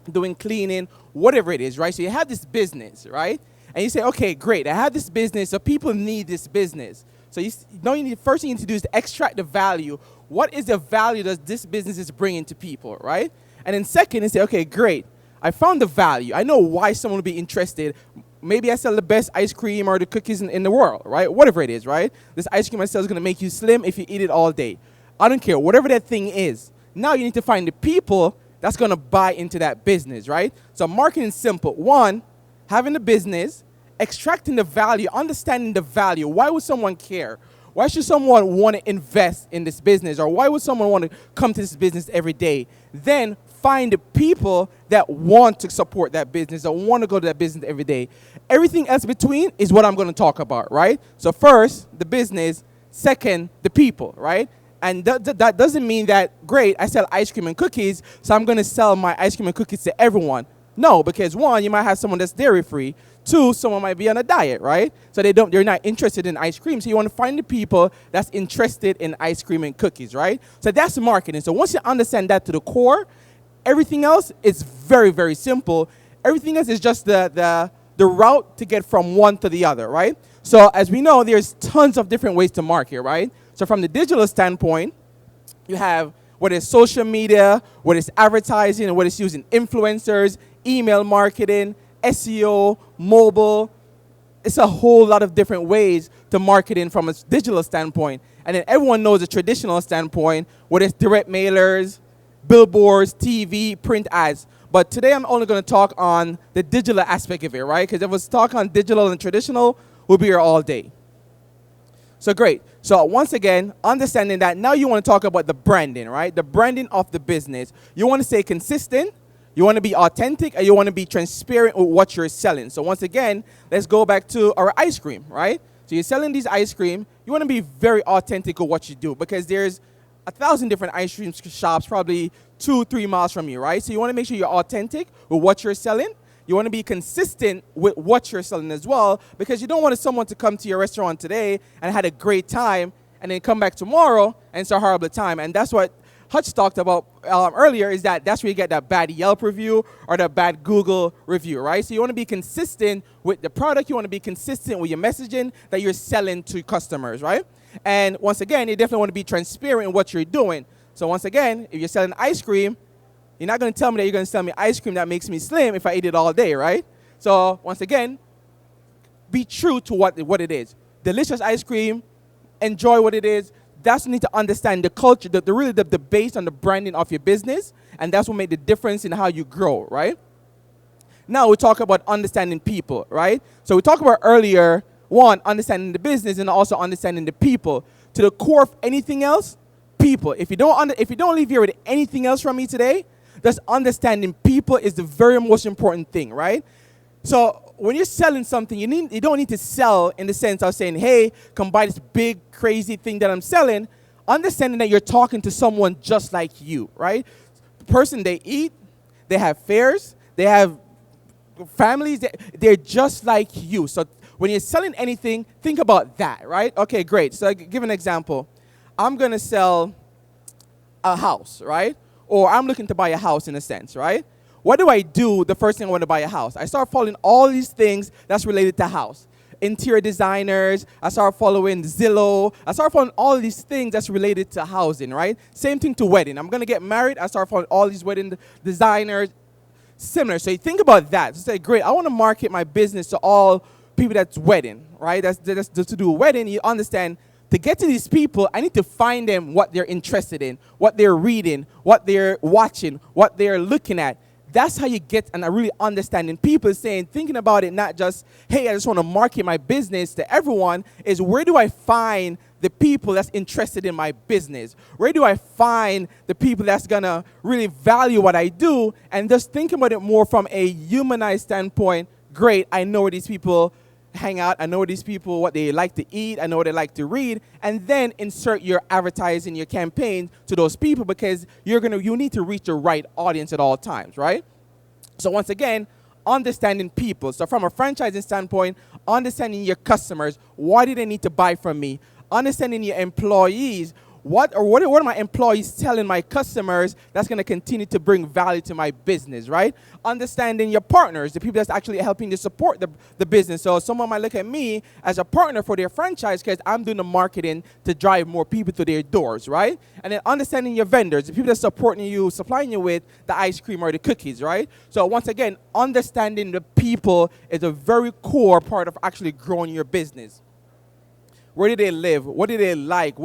doing cleaning, whatever it is, right? So you have this business, right? And you say, okay, great, I have this business, so people need this business. So first thing you need to do is to extract the value. What is the value that this business is bringing to people, right? And then second is say, okay, great, I found the value. I know why someone would be interested. Maybe I sell the best ice cream or the cookies in the world, right? Whatever it is, right? This ice cream I sell is going to make you slim if you eat it all day. I don't care, whatever that thing is. Now you need to find the people that's going to buy into that business, right? So marketing is simple. One, having the business, extracting the value, understanding the value. Why would someone care? Why should someone want to invest in this business? Or why would someone want to come to this business every day? Then find the people that want to support that business, that want to go to that business every day. Everything else between is what I'm going to talk about, right? So first, the business. Second, the people, right? And that doesn't mean that, great, I sell ice cream and cookies, so I'm going to sell my ice cream and cookies to everyone. No, because one, you might have someone that's dairy-free. Two, someone might be on a diet, right? So they're not interested in ice cream. So you want to find the people that's interested in ice cream and cookies, right? So that's marketing. So once you understand that to the core, everything else is very, very simple. Everything else is just the route to get from one to the other, right? So as we know, there's tons of different ways to market, right? So from the digital standpoint, you have whether it's social media, whether it's advertising, whether it's using influencers, email marketing, SEO, mobile. It's a whole lot of different ways to marketing from a digital standpoint. And then everyone knows the traditional standpoint, whether it's direct mailers, billboards, TV, print ads. But today I'm only going to talk on the digital aspect of it, right? Because if I was talk on digital and traditional, we'll be here all day. So great. So once again, understanding that, now you want to talk about the branding, right? The branding of the business. You want to stay consistent, you want to be authentic, and you want to be transparent with what you're selling. So once again, let's go back to our ice cream, right? So you're selling these ice cream. You want to be very authentic with what you do, because there's 1,000 different ice cream shops probably 2-3 miles from you, right? So you want to make sure you're authentic with what you're selling. You want to be consistent with what you're selling as well, because you don't want someone to come to your restaurant today and had a great time and then come back tomorrow and it's a horrible time. And that's what Hutch talked about earlier, is that's where you get that bad Yelp review or that bad Google review, right? So you want to be consistent with the product. You want to be consistent with your messaging that you're selling to customers, right? And once again, you definitely want to be transparent in what you're doing. So once again, if you're selling ice cream, you're not going to tell me that you're going to sell me ice cream that makes me slim if I eat it all day, right? So once again, be true to what it is. Delicious ice cream, enjoy what it is. That's what you need to understand the culture, the base on the branding of your business, and that's what makes the difference in how you grow, right? Now we talk about understanding people, right? So we talked about earlier, one, understanding the business and also understanding the people. To the core of anything else, people. If you don't leave here with anything else from me today, just understanding people is the very most important thing, right? So when you're selling something, you don't need to sell in the sense of saying, hey, come buy this big, crazy thing that I'm selling. Understanding that you're talking to someone just like you, right? The person, they eat, they have fares, they have families, they're just like you. So when you're selling anything, think about that, right? Okay, great. So I'll give an example. I'm going to sell a house, right? Or I'm looking to buy a house in a sense, right? What do I do the first thing I want to buy a house? I start following all these things that's related to house. Interior designers, I start following Zillow, I start following all these things that's related to housing, right? Same thing to wedding. I'm going to get married, I start following all these wedding designers, similar. So you think about that. So say, great, I want to market my business to all people that's wedding, right? That's to do a wedding. You understand, to get to these people, I need to find them what they're interested in, what they're reading, what they're watching, what they're looking at. That's how you get and really understanding people, saying, thinking about it, not just, hey, I just want to market my business to everyone, is where do I find the people that's interested in my business? Where do I find the people that's going to really value what I do? And just thinking about it more from a humanized standpoint. Great, I know where these people hang out. I know these people, what they like to eat. I know what they like to read. And then insert your advertising, your campaign to those people, because you need to reach the right audience at all times, right? So once again, understanding people. So from a franchising standpoint, understanding your customers. Why do they need to buy from me? Understanding your employees. What are my employees telling my customers that's going to continue to bring value to my business, right? Understanding your partners, the people that's actually helping to support the business. So someone might look at me as a partner for their franchise because I'm doing the marketing to drive more people to their doors, right? And then understanding your vendors, the people that's supporting you, supplying you with the ice cream or the cookies, right? So once again, understanding the people is a very core part of actually growing your business. Where do they live? What do they like?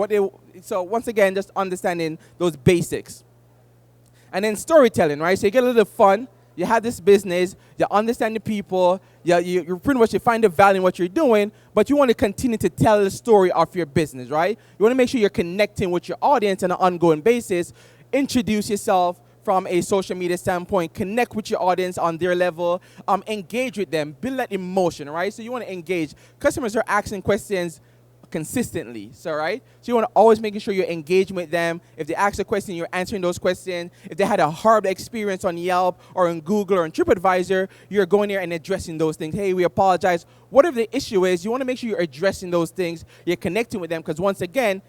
So once again, just understanding those basics. And then storytelling, right? So you get a little fun. You have this business. You understand the people. You pretty much find the value in what you're doing, but you want to continue to tell the story of your business, right? You want to make sure you're connecting with your audience on an ongoing basis. Introduce yourself from a social media standpoint. Connect with your audience on their level. Engage with them. Build that emotion, right? So you want to engage. Customers are asking questions consistently, so right? So you want to always making sure you're engaging with them. If they ask a question, you're answering those questions. If they had a horrible experience on Yelp or on Google or on TripAdvisor, you're going there and addressing those things. Hey, we apologize. Whatever the issue is, you want to make sure you're addressing those things. You're connecting with them, because once again,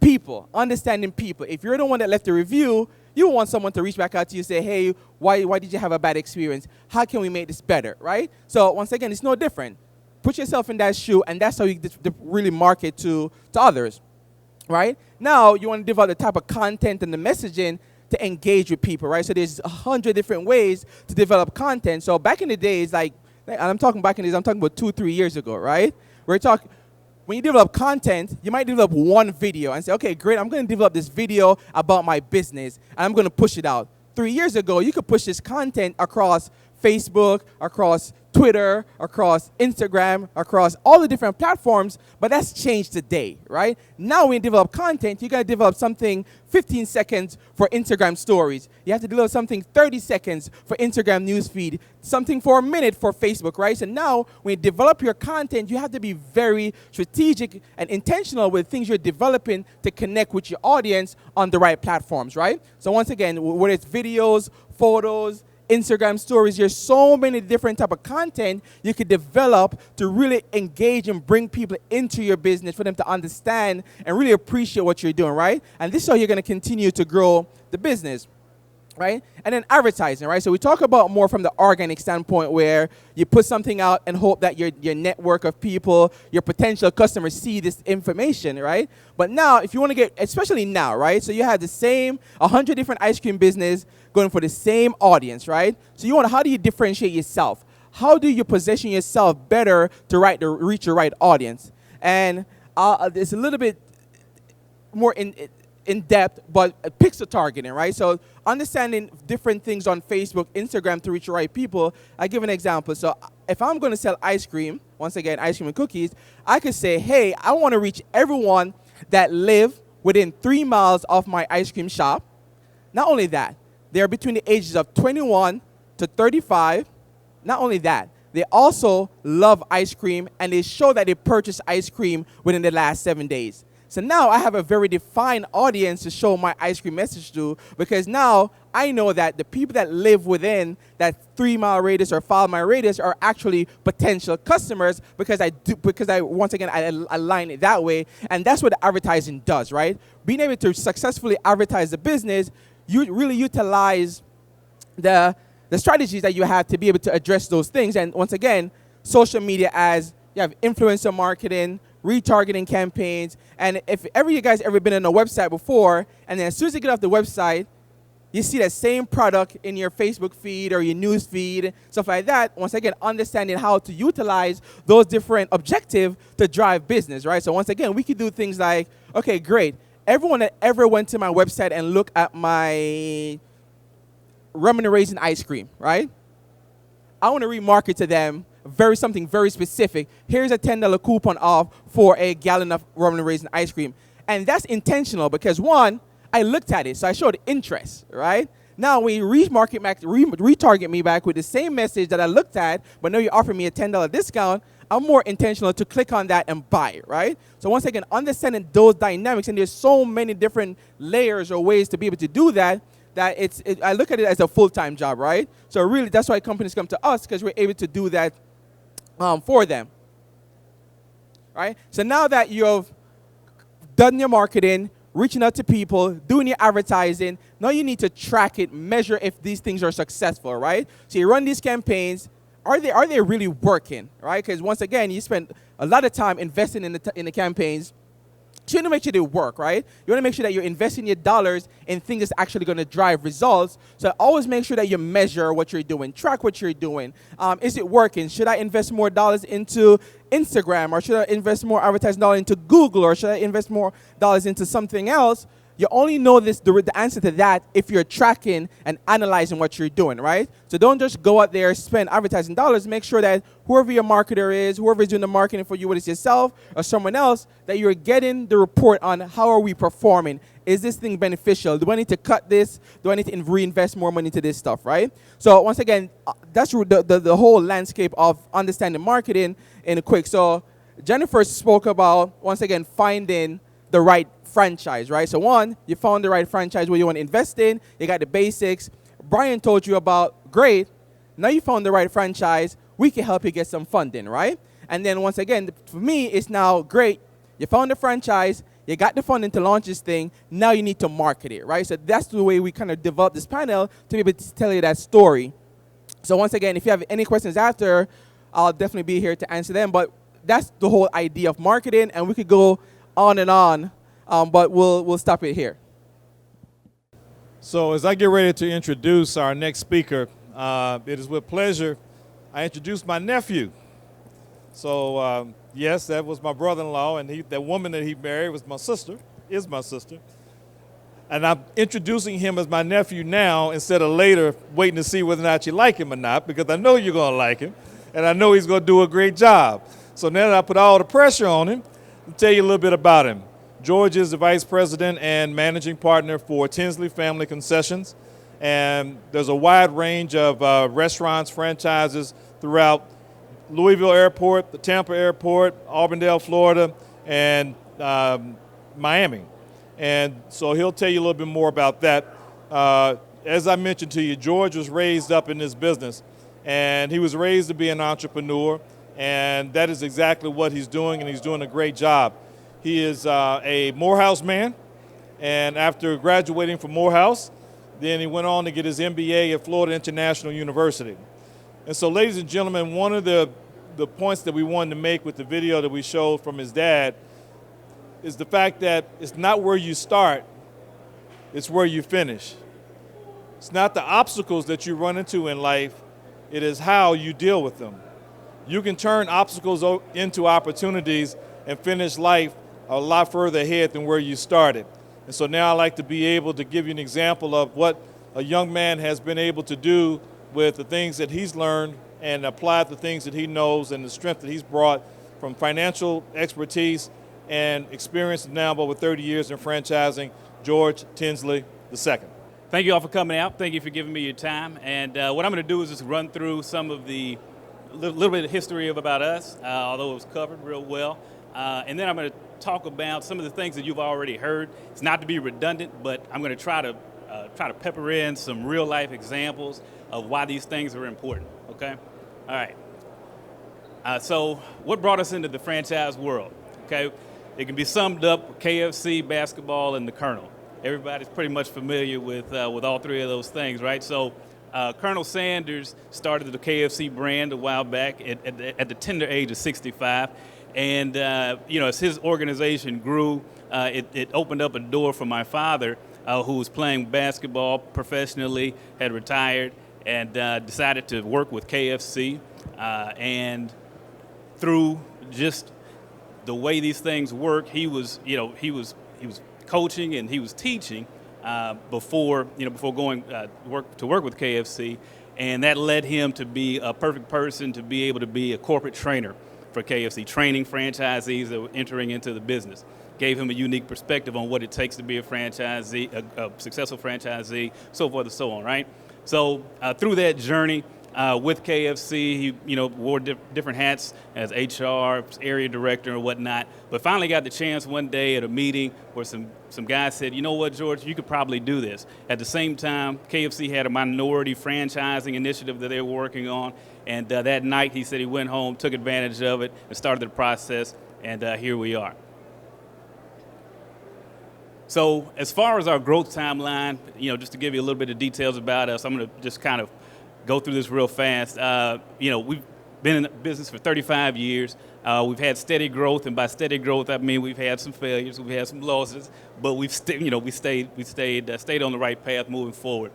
people, understanding people. If you're the one that left a review, you want someone to reach back out to you and say, hey, why did you have a bad experience? How can we make this better, right? So once again, it's no different. Put yourself in that shoe, and that's how you really market to others, right? Now, you want to develop the type of content and the messaging to engage with people, right? So there's 100 different ways to develop content. So back in the days, I'm talking about 2-3 years ago, right? When you develop content, you might develop one video and say, okay, great, I'm going to develop this video about my business, and I'm going to push it out. 3 years ago, you could push this content across Facebook, across Twitter, across Instagram, across all the different platforms, but that's changed today, right? Now when you develop content, you got to develop something 15 seconds for Instagram stories. You have to develop something 30 seconds for Instagram newsfeed, something for a minute for Facebook, right? So now when you develop your content, you have to be very strategic and intentional with things you're developing to connect with your audience on the right platforms, right? So once again, whether it's videos, photos, Instagram stories, there's so many different type of content you could develop to really engage and bring people into your business for them to understand and really appreciate what you're doing, right? And this is how you're going to continue to grow the business, right? And then advertising, right? So we talk about more from the organic standpoint, where you put something out and hope that your network of people, your potential customers see this information, right? But now, if you want to get, especially now, right? So you have the same 100 different ice cream business going for the same audience, right? So how do you differentiate yourself? How do you position yourself better to reach your right audience? And it's a little bit more in depth, but pixel targeting, right? So understanding different things on Facebook, Instagram to reach the right people. I give an example. So if I'm going to sell ice cream, once again, ice cream and cookies, I could say, hey, I want to reach everyone that live within 3 miles of my ice cream shop. Not only that, they're between the ages of 21 to 35. Not only that, they also love ice cream, and they show that they purchased ice cream within the last 7 days. So now I have a very defined audience to show my ice cream message to, because now I know that the people that live within that 3-mile radius or 5-mile radius are actually potential customers, because I once again, I align it that way. And that's what the advertising does, right? Being able to successfully advertise the business, you really utilize the strategies that you have to be able to address those things. And once again, social media, as you have influencer marketing, retargeting campaigns, and if you guys ever been on a website before, and then as soon as you get off the website, you see that same product in your Facebook feed or your news feed, stuff like that. Once again, understanding how to utilize those different objectives to drive business, right? So once again, we could do things like, okay, great. Everyone that ever went to my website and looked at my remuneration ice cream, right? I want to remarket to them something very specific. Here's a $10 coupon off for a gallon of rum raisin ice cream. And that's intentional because, one, I looked at it, so I showed interest, right? Now, when you retarget me back with the same message that I looked at, but now you offer me a $10 discount, I'm more intentional to click on that and buy it, right? So once again, understanding those dynamics, and there's so many different layers or ways to be able to do that, I look at it as a full-time job, right? So really, that's why companies come to us, because we're able to do that for them, right? So now that you've done your marketing, reaching out to people, doing your advertising, now you need to track it, measure if these things are successful, right? So you run these campaigns. Are they really working, right? Because once again, you spend a lot of time investing in the campaigns. So you want to make sure they work, right? You want to make sure that you're investing your dollars in things that's actually going to drive results. So always make sure that you measure what you're doing, track what you're doing. Is it working? Should I invest more dollars into Instagram, or should I invest more advertising dollars into Google, or should I invest more dollars into something else? You only know the answer to that if you're tracking and analyzing what you're doing, right? So don't just go out there, spend advertising dollars. Make sure that whoever your marketer is, whoever is doing the marketing for you, whether it's yourself or someone else, that you're getting the report on how are we performing. Is this thing beneficial? Do I need to cut this? Do I need to reinvest more money into this stuff, right? So once again, that's the whole landscape of understanding marketing in a quick. So Jennifer spoke about, once again, finding the right franchise, right? So one, you found the right franchise where you want to invest in. You got the basics. Brian told you about, great. Now you found the right franchise. We can help you get some funding, right? And then once again, for me, it's now great. You found the franchise. You got the funding to launch this thing. Now you need to market it, right? So that's the way we kind of developed this panel to be able to tell you that story. So once again, if you have any questions after, I'll definitely be here to answer them. But that's the whole idea of marketing, and we could go on and on, but we'll stop it here. So as I get ready to introduce our next speaker, it is with pleasure I introduce my nephew. So yes, that was my brother-in-law, and that woman that he married was my sister, is my sister. And I'm introducing him as my nephew now instead of later waiting to see whether or not you like him or not, because I know you're going to like him, and I know he's going to do a great job. So now that I put all the pressure on him, I'll tell you a little bit about him. George is the vice president and managing partner for Tinsley Family Concessions. And there's a wide range of restaurants, franchises throughout Louisville Airport, the Tampa Airport, Auburndale, Florida, and Miami. And so he'll tell you a little bit more about that. As I mentioned to you, George was raised up in this business, and he was raised to be an entrepreneur. And that is exactly what he's doing, and he's doing a great job. He is a Morehouse man, and after graduating from Morehouse, then he went on to get his MBA at Florida International University. And so, ladies and gentlemen, one of the points that we wanted to make with the video that we showed from his dad is the fact that it's not where you start, it's where you finish. It's not the obstacles that you run into in life, it is how you deal with them. You can turn obstacles into opportunities and finish life a lot further ahead than where you started. And so now I'd like to be able to give you an example of what a young man has been able to do with the things that he's learned and applied the things that he knows and the strength that he's brought from financial expertise and experience now of over 30 years in franchising, George Tinsley II. Thank you all for coming out. Thank you for giving me your time. And what I'm going to do is just run through some of the little bit of history about us, although it was covered real well. And then I'm going to talk about some of the things that you've already heard. It's not to be redundant, but I'm going to try to pepper in some real life examples of why these things are important. Okay, all right. So what brought us into the franchise world? Okay, it can be summed up with KFC, basketball, and the Colonel. Everybody's pretty much familiar with all three of those things, right? So Colonel Sanders started the KFC brand a while back at the tender age of 65. And, as his organization grew, it opened up a door for my father, who was playing basketball professionally, had retired, and decided to work with KFC. And through just the way these things work, he was coaching and he was teaching before going to work with KFC, and that led him to be a perfect person to be able to be a corporate trainer for KFC, training franchisees that were entering into the business. Gave him a unique perspective on what it takes to be a franchisee, a successful franchisee, so forth and so on, right? So through that journey with KFC, he wore different hats as HR, area director, and whatnot. But finally got the chance one day at a meeting where some guys said, "You know what, George, you could probably do this." At the same time, KFC had a minority franchising initiative that they were working on. And that night, he said he went home, took advantage of it, and started the process. And here we are. So as far as our growth timeline, just to give you a little bit of details about us, I'm going to just kind of go through this real fast. We've been in business for 35 years. We've had steady growth, and by steady growth, I mean we've had some failures, we've had some losses, but we stayed on the right path moving forward.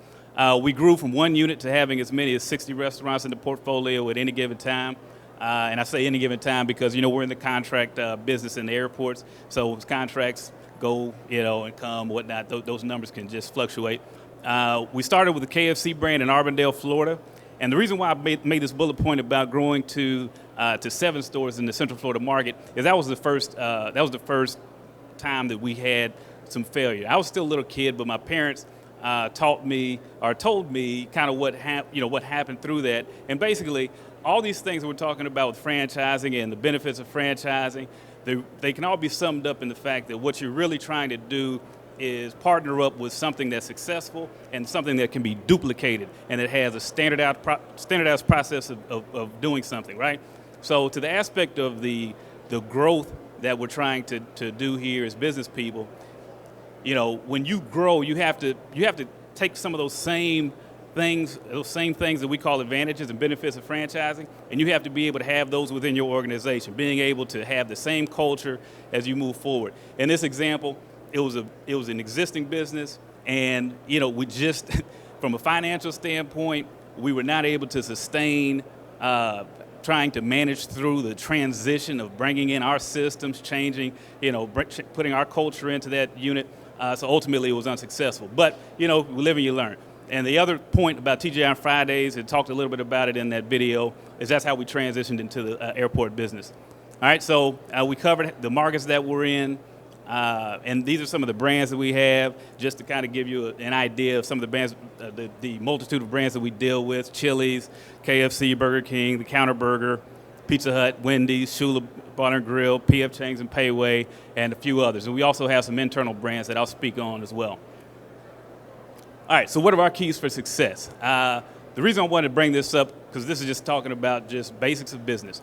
We grew from one unit to having as many as 60 restaurants in the portfolio at any given time. And I say any given time because, we're in the contract business in the airports. So as contracts go, and come, whatnot, those numbers can just fluctuate. We started with the KFC brand in Arbondale, Florida. And the reason why I made this bullet point about growing to 7 stores in the Central Florida market is that was the first time that we had some failure. I was still a little kid, but my parents told me kind of what happened through that. And basically, all these things that we're talking about with franchising and the benefits of franchising, they can all be summed up in the fact that what you're really trying to do is partner up with something that's successful and something that can be duplicated and that has a standardized process of doing something, right? So to the aspect of the growth that we're trying to do here as business people, when you grow, you have to take some of those same things that we call advantages and benefits of franchising, and you have to be able to have those within your organization, being able to have the same culture as you move forward. In this example, it was an existing business, and we just from a financial standpoint, we were not able to sustain trying to manage through the transition of bringing in our systems, changing, putting our culture into that unit. So ultimately, it was unsuccessful. But we live and you learn. And the other point about TGI on Fridays, and talked a little bit about it in that video, is that's how we transitioned into the airport business. All right, so we covered the markets that we're in. And these are some of the brands that we have, just to kind of give you an idea of some of the brands, the multitude of brands that we deal with: Chili's, KFC, Burger King, The Counter Burger, Pizza Hut, Wendy's, Shula Bar and Grill, PF Chang's and Payway, and a few others. And we also have some internal brands that I'll speak on as well. All right, so what are our keys for success? The reason I wanted to bring this up, because this is just talking about just basics of business.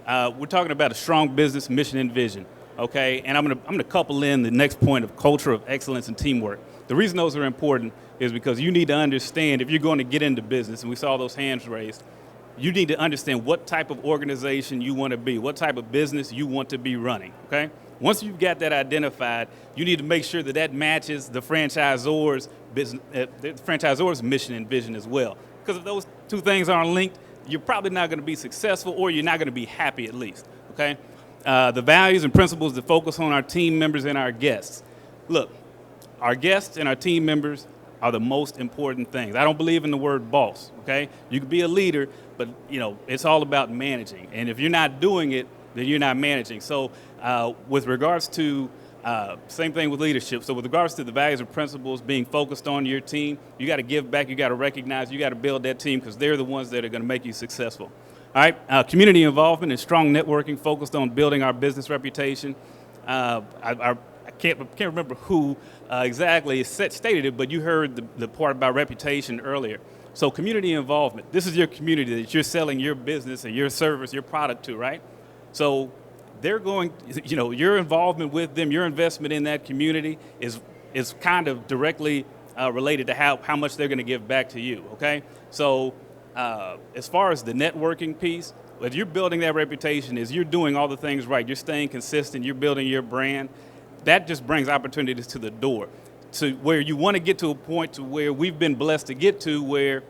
We're talking about a strong business mission and vision. Okay, and I'm gonna couple in the next point of culture of excellence and teamwork. The reason those are important is because you need to understand, if you're going to get into business, and we saw those hands raised, you need to understand what type of organization you want to be, what type of business you want to be running, okay? Once you've got that identified, you need to make sure that matches the franchisor's mission and vision as well. Because if those two things aren't linked, you're probably not going to be successful, or you're not going to be happy at least, okay? The values and principles that focus on our team members and our guests. Look, our guests and our team members are the most important things. I don't believe in the word boss, okay? You can be a leader, but it's all about managing. And if you're not doing it, then you're not managing. So with regards to, same thing with leadership. So with regards to the values and principles being focused on your team, you got to give back, you got to recognize, you got to build that team, because they're the ones that are going to make you successful. All right, community involvement and strong networking focused on building our business reputation. I can't remember who exactly stated it, but you heard the part about reputation earlier. So community involvement. This is your community that you're selling your business and your service, your product to, right? So they're going, your involvement with them, your investment in that community is kind of directly related to how much they're going to give back to you, okay? So as far as the networking piece, if you're building that reputation, is you're doing all the things right, you're staying consistent, you're building your brand, that just brings opportunities to the door, to where you want to get to a point to where we've been blessed to get to, where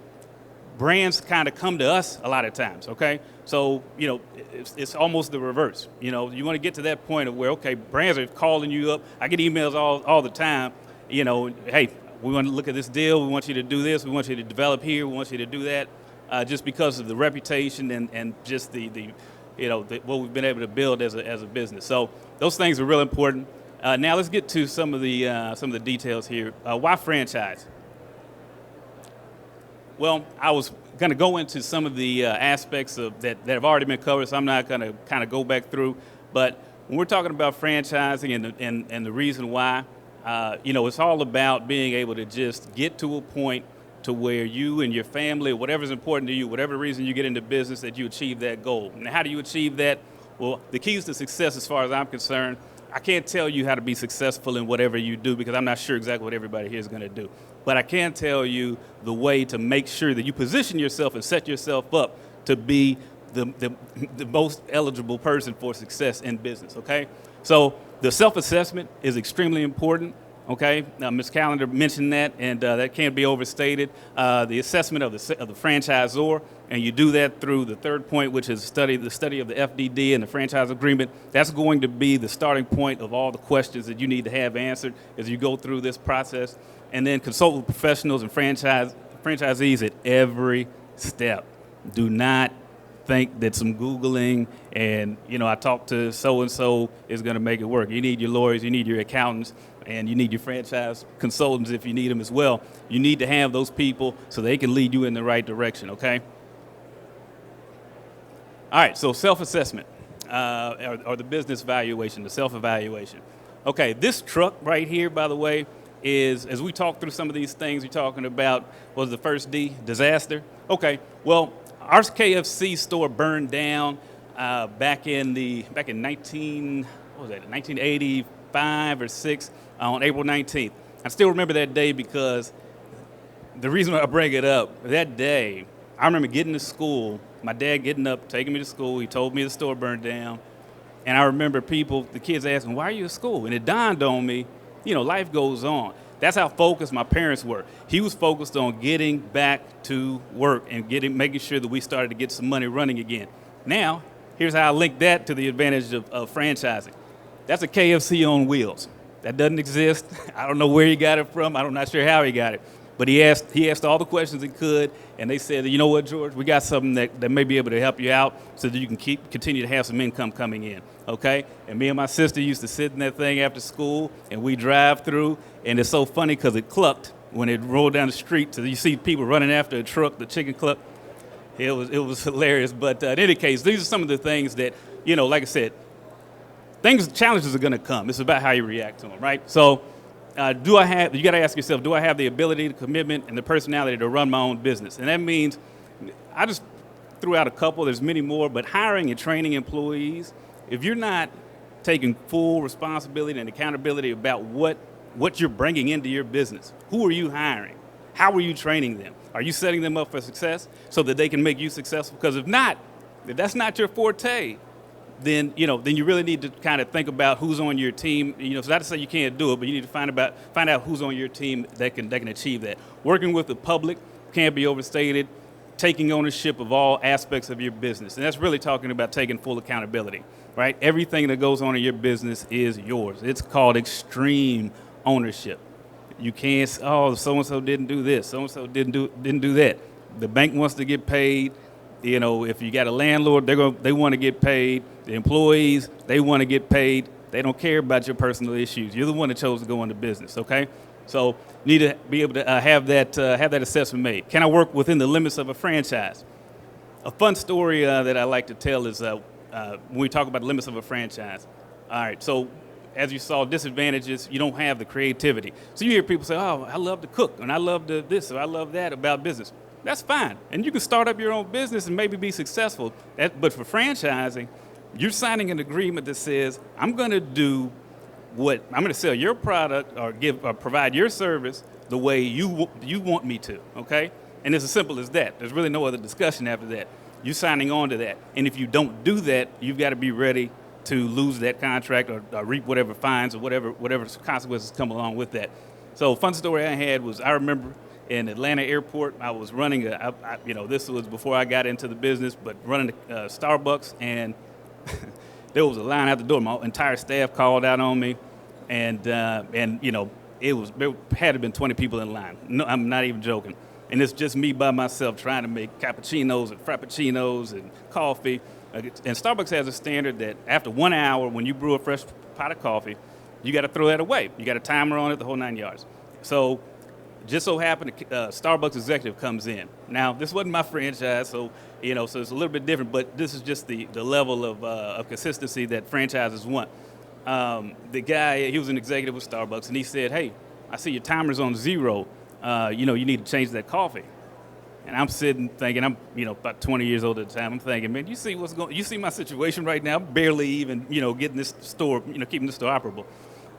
brands kind of come to us a lot of times, okay? So, it's almost the reverse. You want to get to that point of where, okay, brands are calling you up. I get emails all the time, hey, we want to look at this deal. We want you to do this. We want you to develop here. We want you to do that, just because of the reputation and just what we've been able to build as a business. So those things are real important. Now let's get to some of the details here. Why franchise? Well, I was going to go into some of the aspects of that have already been covered, so I'm not going to kind of go back through. But when we're talking about franchising and the reason why, it's all about being able to just get to a point to where you and your family, whatever's important to you, whatever reason you get into business, that you achieve that goal. And how do you achieve that? Well, the keys to success, as far as I'm concerned, I can't tell you how to be successful in whatever you do, because I'm not sure exactly what everybody here is going to do. But I can tell you the way to make sure that you position yourself and set yourself up to be the most eligible person for success in business, okay? So the self-assessment is extremely important, okay? Now, Ms. Callender mentioned that, and that can't be overstated. The assessment of the franchisor, and you do that through the third point, which is the study of the FDD and the franchise agreement. That's going to be the starting point of all the questions that you need to have answered as you go through this process. And then consult with professionals and franchisees at every step. Do not think that some Googling and, I talked to so-and-so is going to make it work. You need your lawyers, you need your accountants, and you need your franchise consultants if you need them as well. You need to have those people so they can lead you in the right direction, okay? All right, so self-assessment, or the business valuation, the self-evaluation. Okay, this truck right here, by the way, is, as we talk through some of these things, we're talking about, what was the first D, disaster? Okay, well, our KFC store burned down back in 1985 or 6 on April 19th. I still remember that day because the reason I bring it up, that day, I remember getting to school, my dad getting up, taking me to school. He told me the store burned down. And I remember the kids asking, why are you at school? And it dawned on me, life goes on. That's how focused my parents were. He was focused on getting back to work and making sure that we started to get some money running again. Now, here's how I link that to the advantage of franchising. That's a KFC on wheels. That doesn't exist. I don't know where he got it from. I'm not sure how he got it. But he asked all the questions he could, and they said, you know what, George, we got something that may be able to help you out so that you can continue to have some income coming in, okay? And me and my sister used to sit in that thing after school, and we drive through, and it's so funny because it clucked when it rolled down the street. So you see people running after a truck, the chicken cluck. It was hilarious. But in any case, these are some of the things that, like I said, challenges are going to come. It's about how you react to them, right? So you got to ask yourself, do I have the ability, the commitment, and the personality to run my own business? And that means, I just threw out a couple, there's many more, but hiring and training employees, if you're not taking full responsibility and accountability about what you're bringing into your business, who are you hiring? How are you training them? Are you setting them up for success so that they can make you successful? Because if that's not your forte, then you really need to kind of think about who's on your team. So not to say you can't do it, but you need to find out who's on your team that can achieve that. Working with the public can't be overstated. Taking ownership of all aspects of your business, and that's really talking about taking full accountability, right? Everything that goes on in your business is yours. It's called extreme ownership. You can't, so-and-so didn't do this, so-and-so didn't do that. The bank wants to get paid. If you got a landlord, they want to get paid. The employees, they want to get paid. They don't care about your personal issues. You're the one that chose to go into business, okay? So you need to be able to have that assessment made. Can I work within the limits of a franchise? A fun story that I like to tell is when we talk about the limits of a franchise. All right, so as you saw, disadvantages, you don't have the creativity. So you hear people say, oh, I love to cook, and I love this, or I love that about business. That's fine. And you can start up your own business and maybe be successful. But for franchising, you're signing an agreement that says, I'm going to sell your product or provide your service the way you want me to, okay? And it's as simple as that. There's really no other discussion after that. You're signing on to that. And if you don't do that, you've got to be ready to lose that contract or reap whatever fines or whatever consequences come along with that. So fun story I had was, I remember in Atlanta airport, I was running this was before I got into the business, but running Starbucks, and there was a line out the door. My entire staff called out on me, and there had to have been 20 people in line. No, I'm not even joking. And it's just me by myself trying to make cappuccinos and frappuccinos and coffee. And Starbucks has a standard that after 1 hour, when you brew a fresh pot of coffee, you got to throw that away. You got a timer on it, the whole 9 yards. So just so happened, Starbucks executive comes in. Now, this wasn't my franchise, so it's a little bit different, but this is just the level of consistency that franchises want. The guy, he was an executive with Starbucks, and he said, hey, I see your timer's on 0. You need to change that coffee. And I'm sitting thinking, I'm about 20 years old at the time. I'm thinking, man, you see my situation right now? I'm barely even, getting this store, keeping the store operable.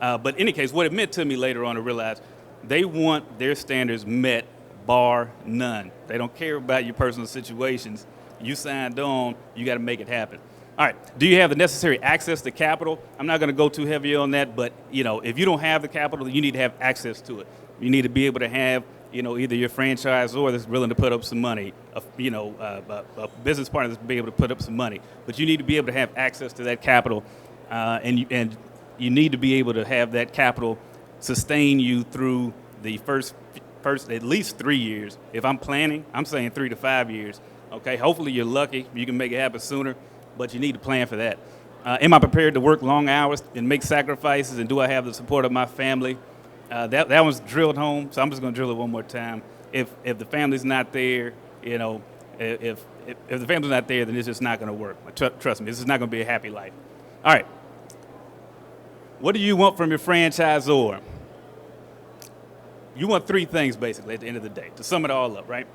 But in any case, what it meant to me later on to realize they want their standards met, bar none. They don't care about your personal situations. You signed on, you got to make it happen. All right, do you have the necessary access to capital? I'm not going to go too heavy on that, but if you don't have the capital, you need to have access to it. You need to be able to have either your franchisor that's willing to put up some money, a business partner that's be able to put up some money. But you need to be able to have access to that capital, and you need to be able to have that capital sustain you through the first at least 3 years. If I'm planning, I'm saying 3 to 5 years. Okay, hopefully you're lucky, you can make it happen sooner, but you need to plan for that. Am I prepared to work long hours and make sacrifices, and do I have the support of my family? That one's drilled home, so I'm just going to drill it one more time. If the family's not there, if the family's not there, then it's just not going to work. Trust me, this is not going to be a happy life. All right. What do you want from your franchisor? You want 3 things, basically, at the end of the day, to sum it all up, right?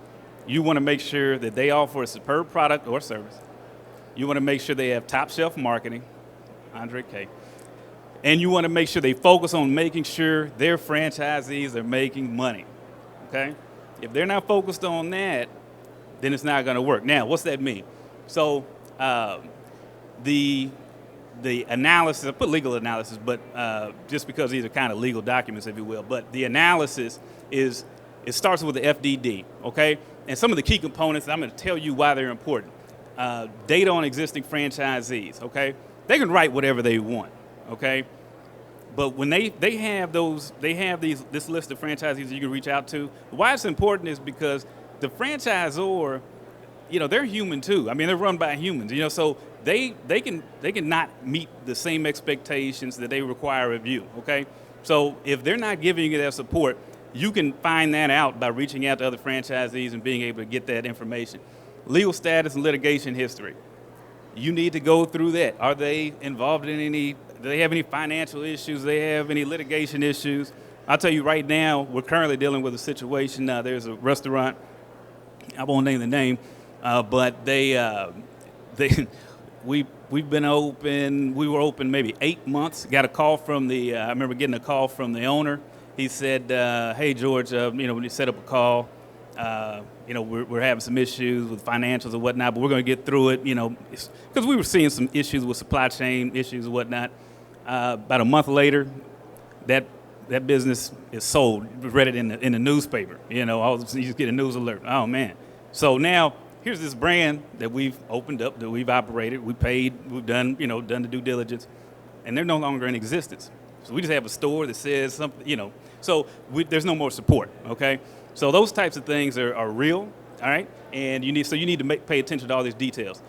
You want to make sure that they offer a superb product or service. You want to make sure they have top shelf marketing, Andre K. And you want to make sure they focus on making sure their franchisees are making money, okay? If they're not focused on that, then it's not going to work. Now, what's that mean? So the analysis, I put legal analysis, but just because these are kind of legal documents, if you will, but the analysis it starts with the FDD, okay? And some of the key components, I'm going to tell you why they're important. Data on existing franchisees, okay? They can write whatever they want, okay? But when they have this list of franchisees that you can reach out to, why it's important is because the franchisor, they're human too. I mean, they're run by humans, so they can not meet the same expectations that they require of you, okay? So if they're not giving you that support, you can find that out by reaching out to other franchisees and being able to get that information. Legal status and litigation history. You need to go through that. Are they involved in do they have any financial issues? Do they have any litigation issues? I'll tell you right now, we're currently dealing with a situation. There's a restaurant, I won't name the name, but we've been open, we were open maybe 8 months. Got a call from I remember getting a call from the owner. He said, hey, George, when you set up a call, we're having some issues with financials and whatnot, but we're going to get through it, because we were seeing some issues with supply chain issues and whatnot. About a month later, that business is sold. We read it in the newspaper. You just get a news alert. Oh, man. So now here's this brand that we've opened up, that we've operated, we paid, we've done the due diligence, and they're no longer in existence. So we just have a store that says something, so there's no more support, okay? So those types of things are real, all right? And you need to pay attention to all these details.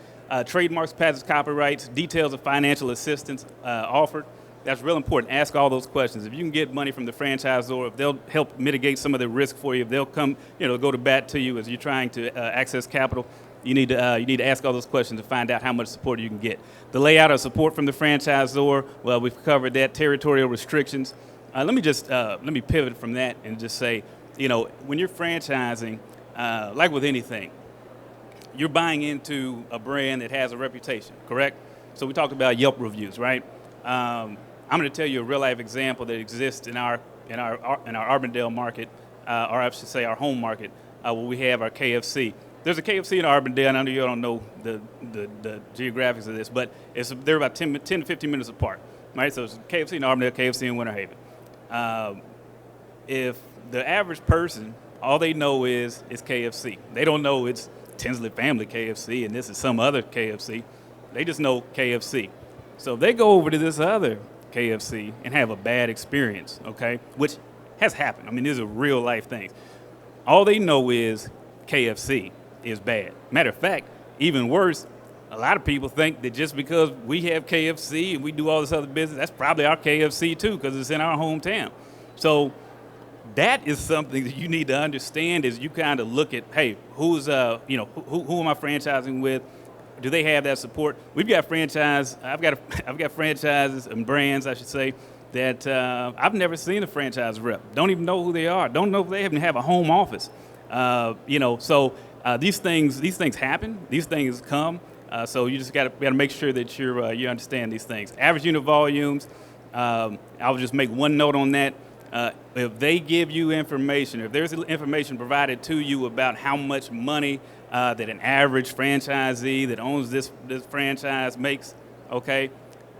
Trademarks, patents, copyrights, details of financial assistance offered. That's real important. Ask all those questions. If you can get money from the franchisor, if they'll help mitigate some of the risk for you, if they'll come, go to bat to you as you're trying to access capital, You need to ask all those questions to find out how much support you can get. The layout of support from the franchisor, well, we've covered that. Territorial restrictions. Let me pivot from that and just say, when you're franchising, like with anything, you're buying into a brand that has a reputation, correct? So we talked about Yelp reviews, right? I'm going to tell you a real life example that exists in our Arbondale market, or I should say our home market, where we have our KFC. There's a KFC in Arbondale, and I know you don't know the geographics of this, but they're about 10 to 15 minutes apart, right? So it's KFC in Arbondale, KFC in Winter Haven. If the average person, all they know is KFC. They don't know it's Tinsley Family KFC and this is some other KFC. They just know KFC. So if they go over to this other KFC and have a bad experience, okay, which has happened. I mean, these are real life things. All they know is KFC is bad. Matter of fact, even worse, a lot of people think that just because we have KFC and we do all this other business, that's probably our KFC too, because it's in our hometown. So that is something that you need to understand as you kind of look at, hey, who am I franchising with? Do they have that support? I've got franchises and brands, I should say, that I've never seen a franchise rep. Don't even know who they are. Don't know if they even have a home office. So these things happen. These things come. So you just got to make sure that you understand these things. Average unit volumes. I'll just make one note on that. If they give you information, if there's information provided to you about how much money that an average franchisee that owns this franchise makes, okay,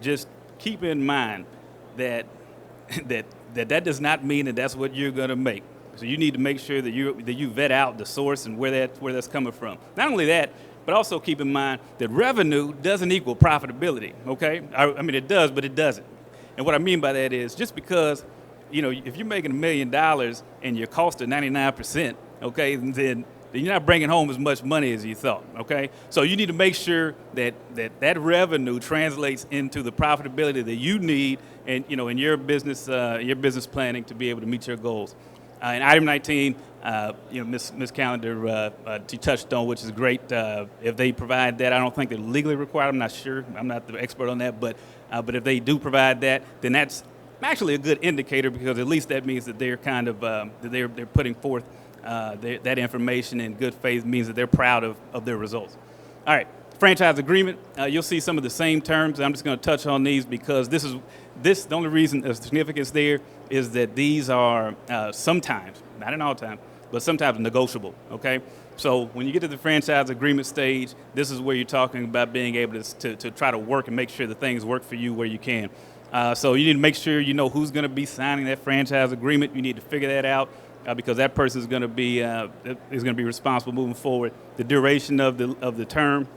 just keep in mind that does not mean that that's what you're going to make. So you need to make sure that you vet out the source and where that's coming from. Not only that, but also keep in mind that revenue doesn't equal profitability, okay? I mean, it does, but it doesn't. And what I mean by that is just because, if you're making $1 million and your cost is 99%, okay, then you're not bringing home as much money as you thought, okay? So you need to make sure that revenue translates into the profitability that you need and, in your business planning to be able to meet your goals. And item 19, Ms. Callender, she touched on, which is great. If they provide that, I don't think they're legally required. I'm not sure. I'm not the expert on that. But if they do provide that, then that's actually a good indicator because at least that means that they're kind of that they're putting forth that information in good faith means that they're proud of their results. All right, franchise agreement. You'll see some of the same terms. I'm just going to touch on these because the only reason of significance there is that these are sometimes, not in all time, but sometimes negotiable, okay? So when you get to the franchise agreement stage, this is where you're talking about being able to try to work and make sure that things work for you where you can. So you need to make sure you know who's going to be signing that franchise agreement. You need to figure that out because that person is going to be responsible moving forward. The duration of the term,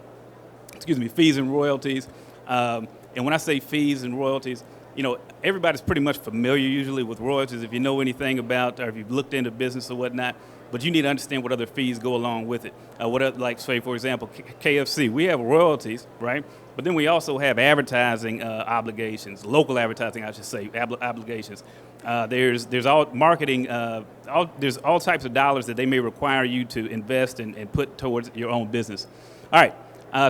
fees and royalties. And when I say fees and royalties, everybody's pretty much familiar usually with royalties if you know anything about or if you've looked into business or whatnot. But you need to understand what other fees go along with it. Say, for example, KFC, we have royalties, right? But then we also have advertising obligations, local advertising, I should say, obligations. There's all marketing, there's all types of dollars that they may require you to invest and put towards your own business. All right.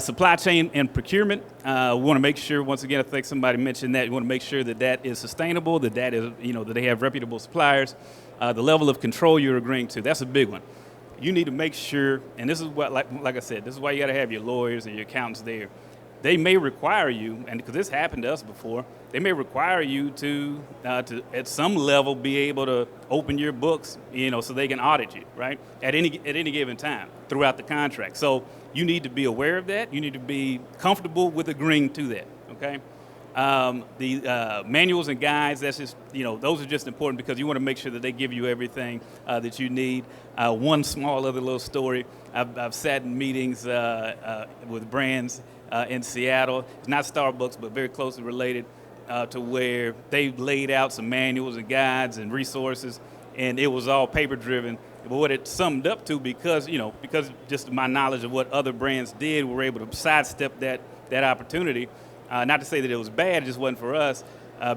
Supply chain and procurement. We want to make sure, once again, I think somebody mentioned that, you want to make sure that is sustainable, that is, that they have reputable suppliers. The level of control you're agreeing to, that's a big one. You need to make sure, and this is what, like I said, this is why you got to have your lawyers and your accountants there. They may require you, and because this happened to us before, they may require you to at some level be able to open your books, so they can audit you, right? At any given time throughout the contract. So you need to be aware of that. You need to be comfortable with agreeing to that, okay? The manuals and guides, that's just, those are just important because you want to make sure that they give you everything that you need. One small other little story, I've sat in meetings with brands in Seattle. It's not Starbucks, but very closely related to where they laid out some manuals and guides and resources, and it was all paper-driven. But what it summed up to, because just my knowledge of what other brands did, we were able to sidestep that opportunity. Not to say that it was bad, it just wasn't for us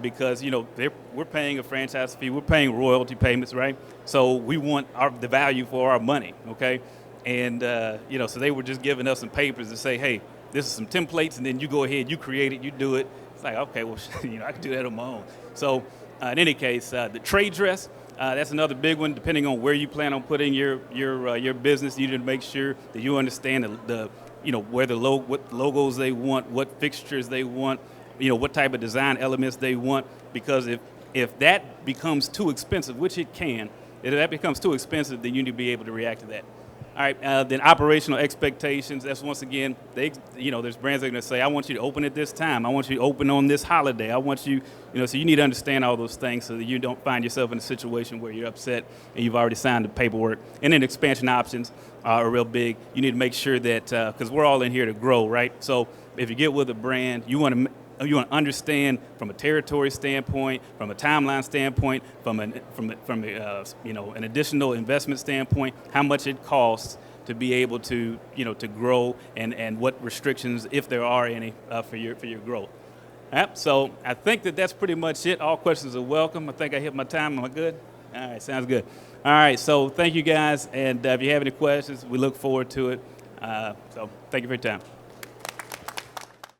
because, we're paying a franchise fee, we're paying royalty payments, right? So we want the value for our money, okay? And so they were just giving us some papers to say, hey, this is some templates, and then you go ahead, you create it, you do it. It's like, okay, well, I can do that on my own. So in any case, the trade dress, that's another big one. Depending on where you plan on putting your business, you need to make sure that you understand what logos they want, what fixtures they want, what type of design elements they want. Because if that becomes too expensive, which it can, if that becomes too expensive, then you need to be able to react to that. All right, then operational expectations. That's once again, there's brands that are going to say, I want you to open at this time. I want you to open on this holiday. I want you, so you need to understand all those things so that you don't find yourself in a situation where you're upset and you've already signed the paperwork. And then expansion options are real big. You need to make sure that, because we're all in here to grow, right? So if you get with a brand, you want to understand from a territory standpoint, from a timeline standpoint, from an additional investment standpoint, how much it costs to be able to to grow, and what restrictions, if there are any, for your growth. Yep. So I think that's pretty much it. All questions are welcome. I think I hit my time. Am I good? All right. Sounds good. All right. So thank you guys, and if you have any questions, we look forward to it. So thank you for your time.